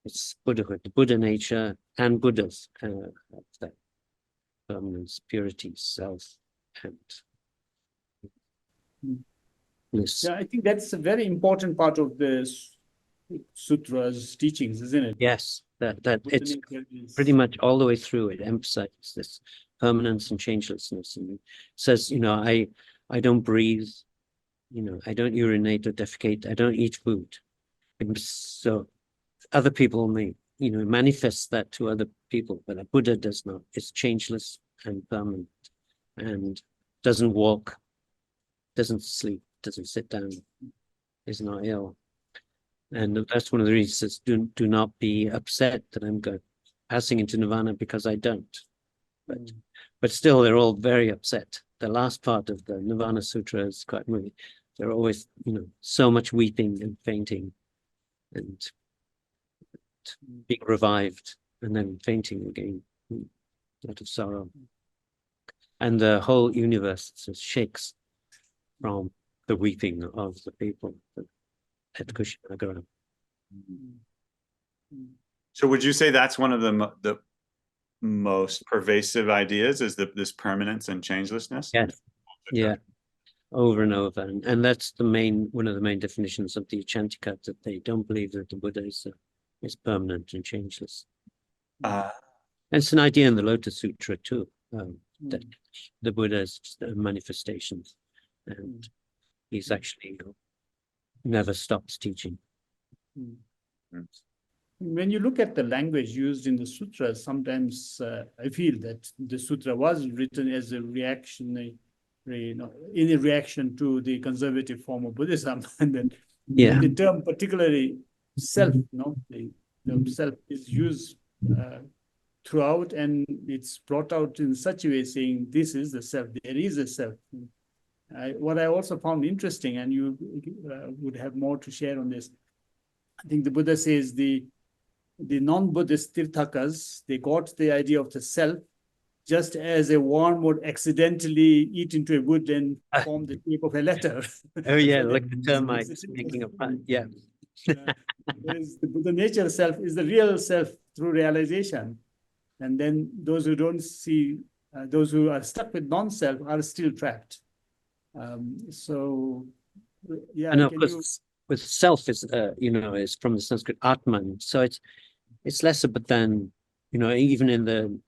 it's Buddhahood, the Buddha nature, and Buddhas that permanence, purity, self, and bliss. Yeah, I think that's a very important part of the sutra's teachings, isn't it? Yes, that Buddha it's nature is- pretty much all the way through. It emphasizes this permanence and changelessness, and it says, I don't breathe, I don't urinate or defecate, I don't eat food. And so other people may, manifest that to other people, but a Buddha does not. It's changeless and permanent, and doesn't walk, doesn't sleep, doesn't sit down, is not ill. And that's one of the reasons, do not be upset that I'm passing into nirvana, because I don't. But still, they're all very upset. The last part of the Nirvana Sutra is quite moving. They're always, so much weeping and fainting and being revived and then fainting again out of sorrow. And the whole universe just shakes from the weeping of the people at Kushinagara. So would you say that's one of the most pervasive ideas, is this permanence and changelessness? Yes. Yeah, over and over. And that's one of the main definitions of the Chantika, that they don't believe that the Buddha is permanent and changeless. And it's an idea in the Lotus Sutra too, that the Buddha is just a manifestation, and he's actually never stops teaching. When you look at the language used in the sutras, sometimes I feel that the sutra was written as a reactionary, in a reaction to the conservative form of Buddhism, and then the term, particularly self, the term self is used throughout, and it's brought out in such a way, saying this is the self, there is a self. What I also found interesting, and you would have more to share on this, I think the Buddha says the non-Buddhist Tirthakas, they got the idea of the self just as a worm would accidentally eat into a wood and form the shape of a letter. Oh yeah, like the termites making a pun. Yeah. Whereas the Buddha nature self is the real self through realization. And then those who don't see, those who are stuck with non-self are still trapped. So, yeah. And of course, with self is, is from the Sanskrit Atman. So it's less about than, even in the,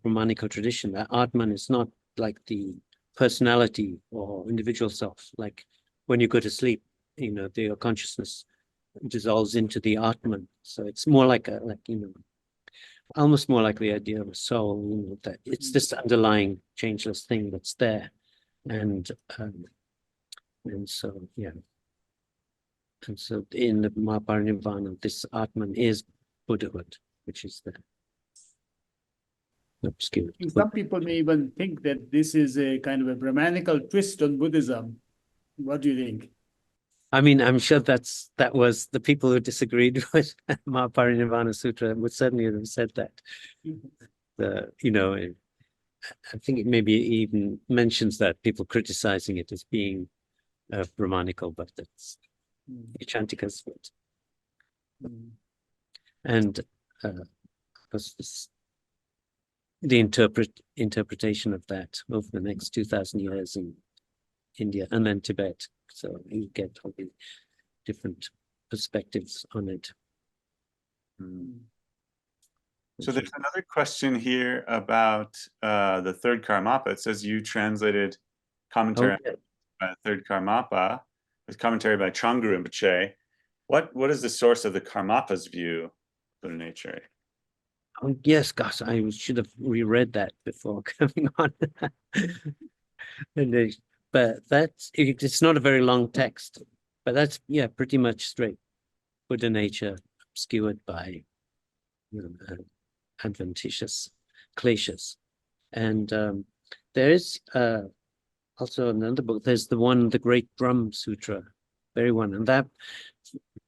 Brahmanical tradition, that Atman is not like the personality or individual self. Like when you go to sleep, your consciousness dissolves into the Atman. So it's more like almost more like the idea of a soul, that it's this underlying changeless thing that's there. And so, yeah. And so in the Mahāparinirvāṇa, this Atman is Buddhahood, which is the obscure. Some people may even think that this is a kind of a Brahmanical twist on Buddhism. What do you think? I mean, I'm sure that was the people who disagreed with Mahāparinirvāṇasūtra would certainly have said that. I think it maybe even mentions that people criticizing it as being Brahmanical, but that's Chantika's fault. And of course, the interpretation of that over the next 2,000 years in India and then Tibet. So you get all the different perspectives on it. So there's another question here about the third Karmapa. It says you translated commentary by the third Karmapa with commentary by Changu Rinpoche. What is the source of the Karmapa's view of Buddha nature? Oh, yes, gosh, I should have reread that before coming on. But it's not a very long text, but that's, pretty much straight Buddha nature obscured by adventitious kleshas. And there is also another book, there's the Great Drum Sutra, very one, and that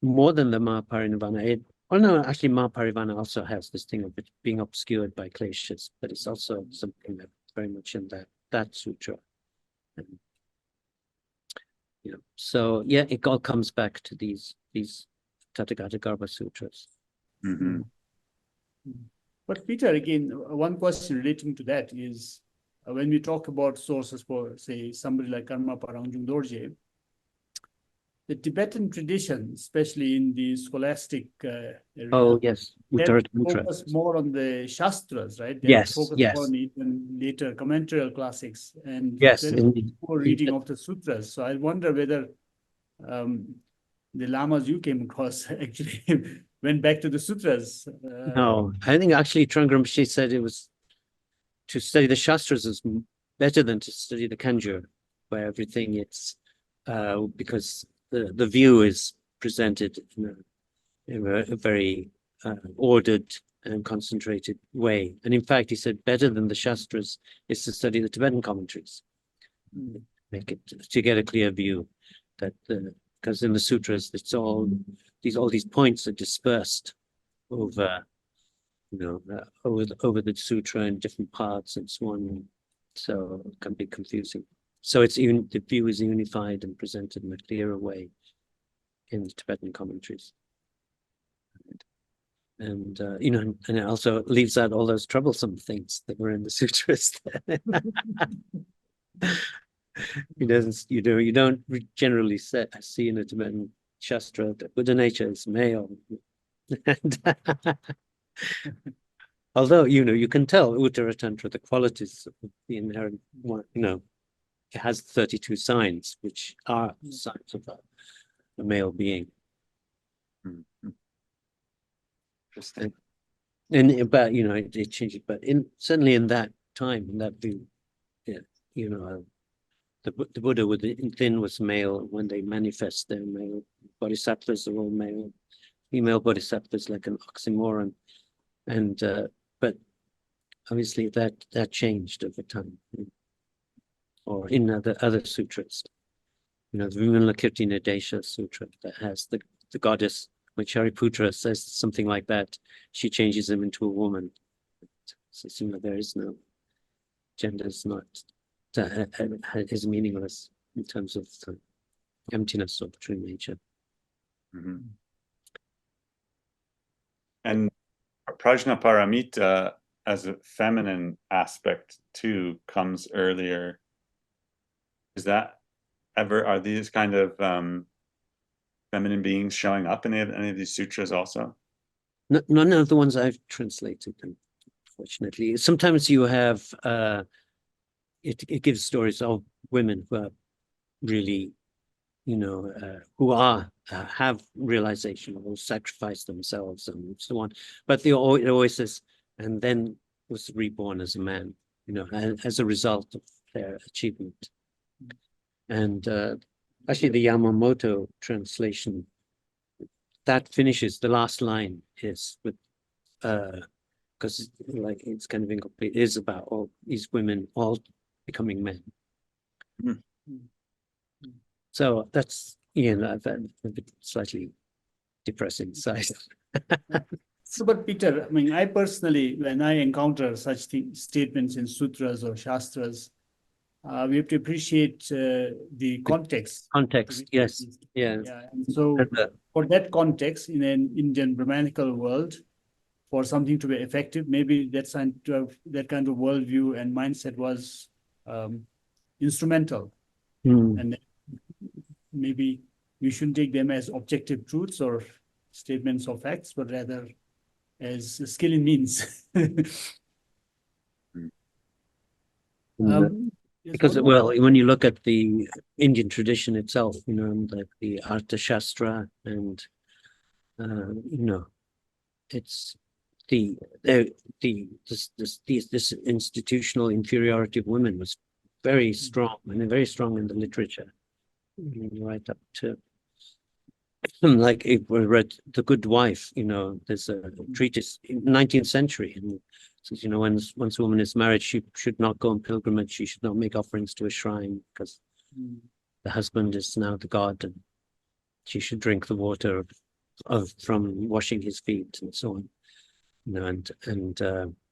more than the Mahāparinirvāṇa. Oh no, actually Mahāparinirvāṇa also has this thing of it being obscured by kleshas, but it's also something that very much in that sutra. And, so yeah, it all comes back to these Tathagata Garbha sutras. Mm-hmm. But Peter, again, one question relating to that is when we talk about sources for, say, somebody like Karma Parangjung Dorje, the Tibetan tradition, especially in the scholastic area, Yes, they Uttaratantra. focus more on the Shastras, right? They Yes, focus yes. more on even later commentarial classics, and Yes, there is indeed. more reading of the sutras. So I wonder whether the lamas you came across actually went back to the sutras. No, I think actually Trangram Rinpoche said it was to study the Shastras is better than to study the Kanjur, where everything it's because the view is presented in a very ordered and concentrated way. And in fact, he said better than the Shastras is to study the Tibetan commentaries, make it to get a clear view that because in the sutras it's all these points are dispersed over over the sutra in different parts and so on, so it can be confusing. So the view is unified and presented in a clearer way in the Tibetan commentaries, and and it also leaves out all those troublesome things that were in the sutras. You don't generally see in a Tibetan Shastra that Buddha nature is male. Although you can tell Uttaratantra the qualities of the inherent one, it has 32 signs which are signs of a male being. Interesting. But it changes, but certainly in that time, in that view, the Buddha within was male. When they manifest, they're male. Bodhisattvas are all male. Female bodhisattvas like an oxymoron, and but obviously that changed over time, or in other sutras. The Vimalakirti Nadesha Sutra that has the goddess, when Shariputra says something like that, she changes him into a woman. So there is no gender, is not is meaningless in terms of the emptiness of true nature. Mm-hmm. And Prajna Paramita as a feminine aspect too comes earlier. Are these kind of feminine beings showing up in any of these sutras also? None of the ones I've translated, unfortunately. Sometimes you have it gives stories of women who are really who have realization, or sacrifice themselves and so on, but it always says, and then was reborn as a man, as a result of their achievement. And actually the Yamamoto translation that finishes, the last line is with because it's kind of incomplete, it is about all these women all becoming men. So that's a bit slightly depressing side. So, but Peter, I personally, when I encounter such statements in sutras or shastras, we have to appreciate the context. Context, yes, yeah. And so, for that context, in an Indian Brahmanical world, for something to be effective, maybe that kind of worldview and mindset was instrumental, and maybe we shouldn't take them as objective truths or statements of facts, but rather as a skill in means. Because when you look at the Indian tradition itself, like the Artha Shastra, and it's this institutional inferiority of women was very strong, and very strong in the literature, right up to like if we read The Good Wife, there's a treatise in the 19th century, and says, once a woman is married, she should not go on pilgrimage, she should not make offerings to a shrine, because the husband is now the god, and she should drink the water of from washing his feet and so on, and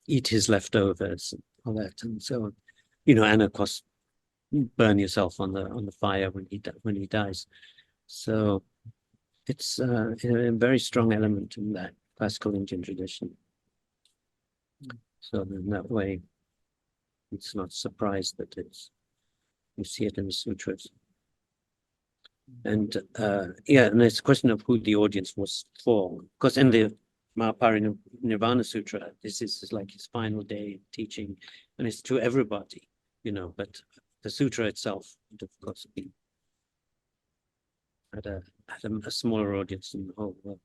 eat his leftovers and all that and so on, and of course burn yourself on the fire when he dies. So it's a very strong element in that classical Indian tradition. So in that way, it's not surprised that you see it in the sutras. And and it's a question of who the audience was for. Because in the Mahāparinirvāṇasūtra, this is like his final day teaching, and it's to everybody, but the sutra itself would of course be at a smaller audience in the whole world.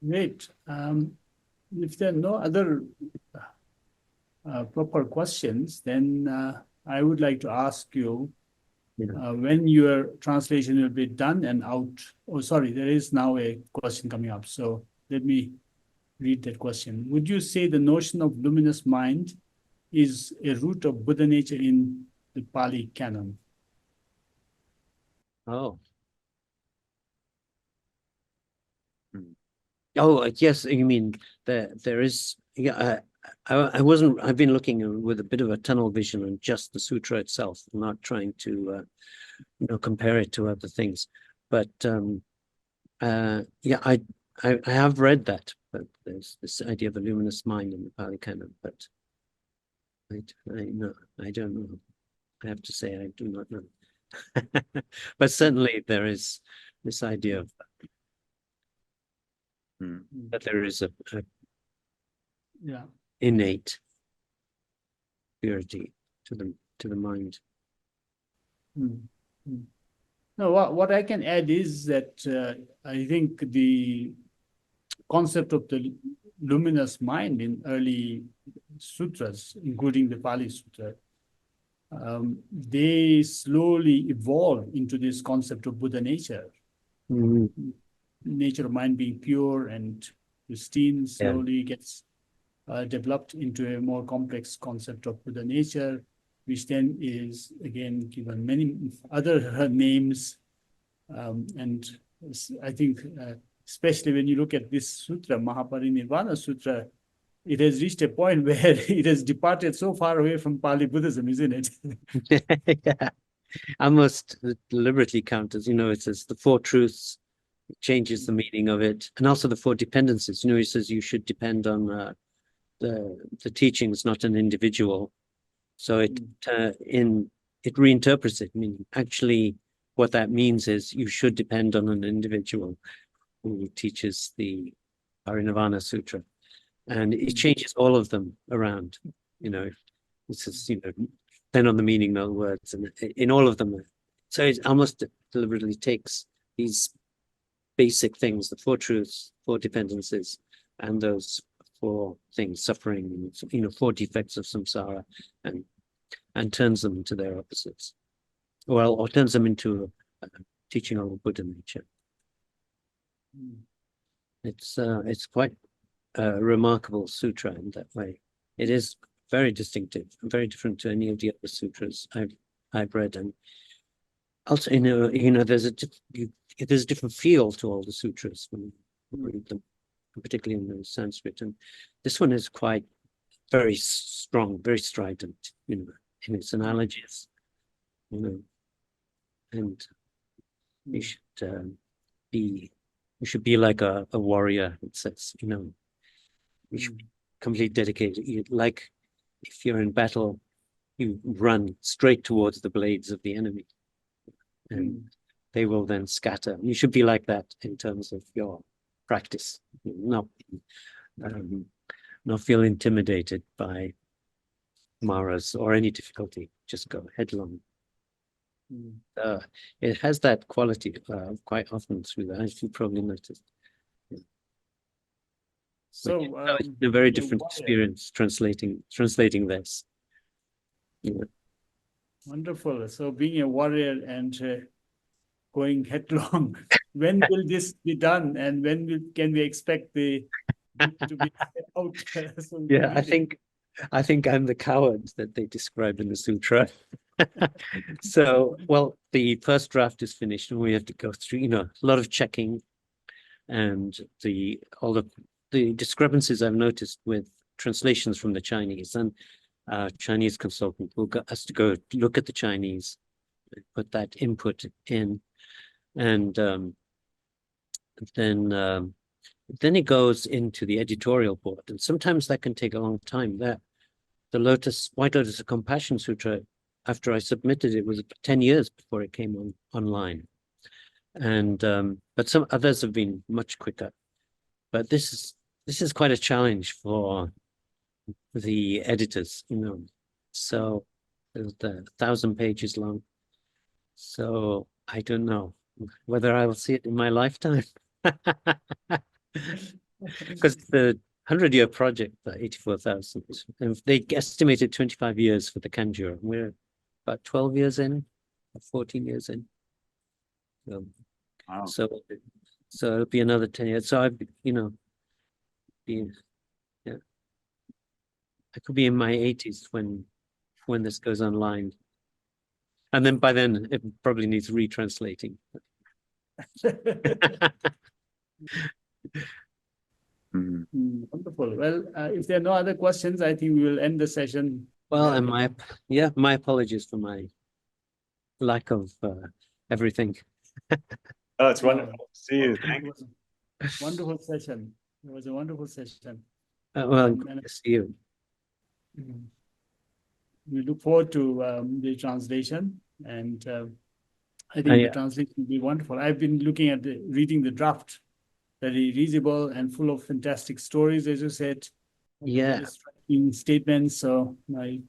Great. If there are no other proper questions, then I would like to ask you when your translation will be done and out. Oh, sorry, there is now a question coming up. So let me read that question. Would you say the notion of luminous mind is a root of Buddha nature in the Pali canon? Oh. Oh, yes, you mean there is, I've been looking with a bit of a tunnel vision on just the sutra itself, not trying to, compare it to other things. But I have read that, but there's this idea of a luminous mind in the Pali canon, but I don't know. I have to say I do not know. But certainly there is this idea of that there is a innate purity to the mind. No, what I can add is that I think the concept of the luminous mind in early sutras, including the Pali Sutra, they slowly evolve into this concept of Buddha nature. Nature of mind being pure and pristine slowly gets developed into a more complex concept of Buddha nature, which then is again given many other names. And I think especially when you look at this sutra, Mahāparinirvāṇasūtra, it has reached a point where it has departed so far away from Pali Buddhism, isn't it? Yeah, almost deliberately counters, it says the four truths, changes the meaning of it, and also the four dependencies. He says you should depend on the teachings, not an individual. So it reinterprets it. I mean, actually, what that means is you should depend on an individual who teaches the Mahāparinirvāṇasūtra, and it changes all of them around. It says depend on the meaning of the words, and in all of them. So it almost deliberately takes these basic things, the four truths, four dependencies, and those four things, suffering, four defects of samsara, and turns them into their opposites. Or turns them into teaching on Buddha nature. It's quite a remarkable sutra in that way. It is very distinctive and very different to any of the other sutras I've read, and also there's a different feel to all the sutras when you read them, particularly in the Sanskrit. And this one is quite very strong, very strident, in its analogies, and you should be like a warrior. It says, you should be completely dedicated. Like if you're in battle, you run straight towards the blades of the enemy, and they will then scatter. You should be like that in terms of your practice, not feel intimidated by maras or any difficulty. Just go headlong. It has that quality quite often through that, as you probably noticed. So it's a very different experience translating this. Wonderful. So being a warrior and going headlong, when will this be done, and when can we expect the book to be out? I think I'm the coward that they describe in the sutra. So, well, the first draft is finished and we have to go through, a lot of checking, and all the discrepancies I've noticed with translations from the Chinese, and Chinese consultant will get us to go look at the Chinese, put that input in, and then it goes into the editorial board, and sometimes that can take a long time. The White Lotus of Compassion Sutra, after I submitted it, was 10 years before it came online. And but some others have been much quicker. But this is quite a challenge for the editors, So it's 1,000 pages long. So I don't know whether I will see it in my lifetime. Because the 100-year project, the 84,000, and they estimated 25 years for the Kanjur. We're about 12 years in, 14 years in. Wow. So it'll be another 10 years. So I could be in my 80s when this goes online. And then by then it probably needs retranslating. Wonderful. Well, if there are no other questions, I think we will end the session. Well, and my apologies for my lack of everything. Oh, it's wonderful to see you. Thank you. Wonderful session. It was a wonderful session. Well, good to see you. We look forward to the translation, and I think the translation will be wonderful. I've been looking at reading the draft. Very readable and full of fantastic stories, as you said. Yeah. Striking statements. So it'll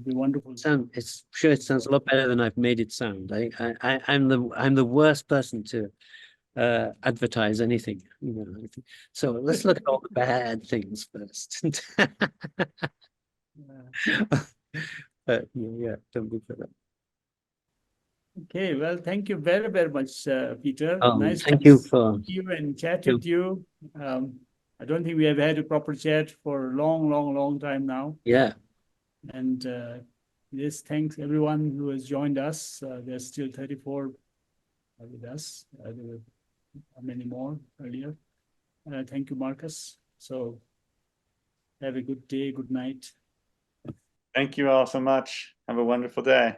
be wonderful. It sounds a lot better than I've made it sound. I'm the worst person to advertise anything. So let's look at all the bad things first. But don't go for that. Okay, well, thank you very, very much, Peter. Nice thank you for you and chat with you. I don't think we have had a proper chat for a long time now. Yeah. And yes, thanks everyone who has joined us. There's still 34 with us. There were many more earlier. Thank you, Marcus. So have a good day, good night. Thank you all so much. Have a wonderful day.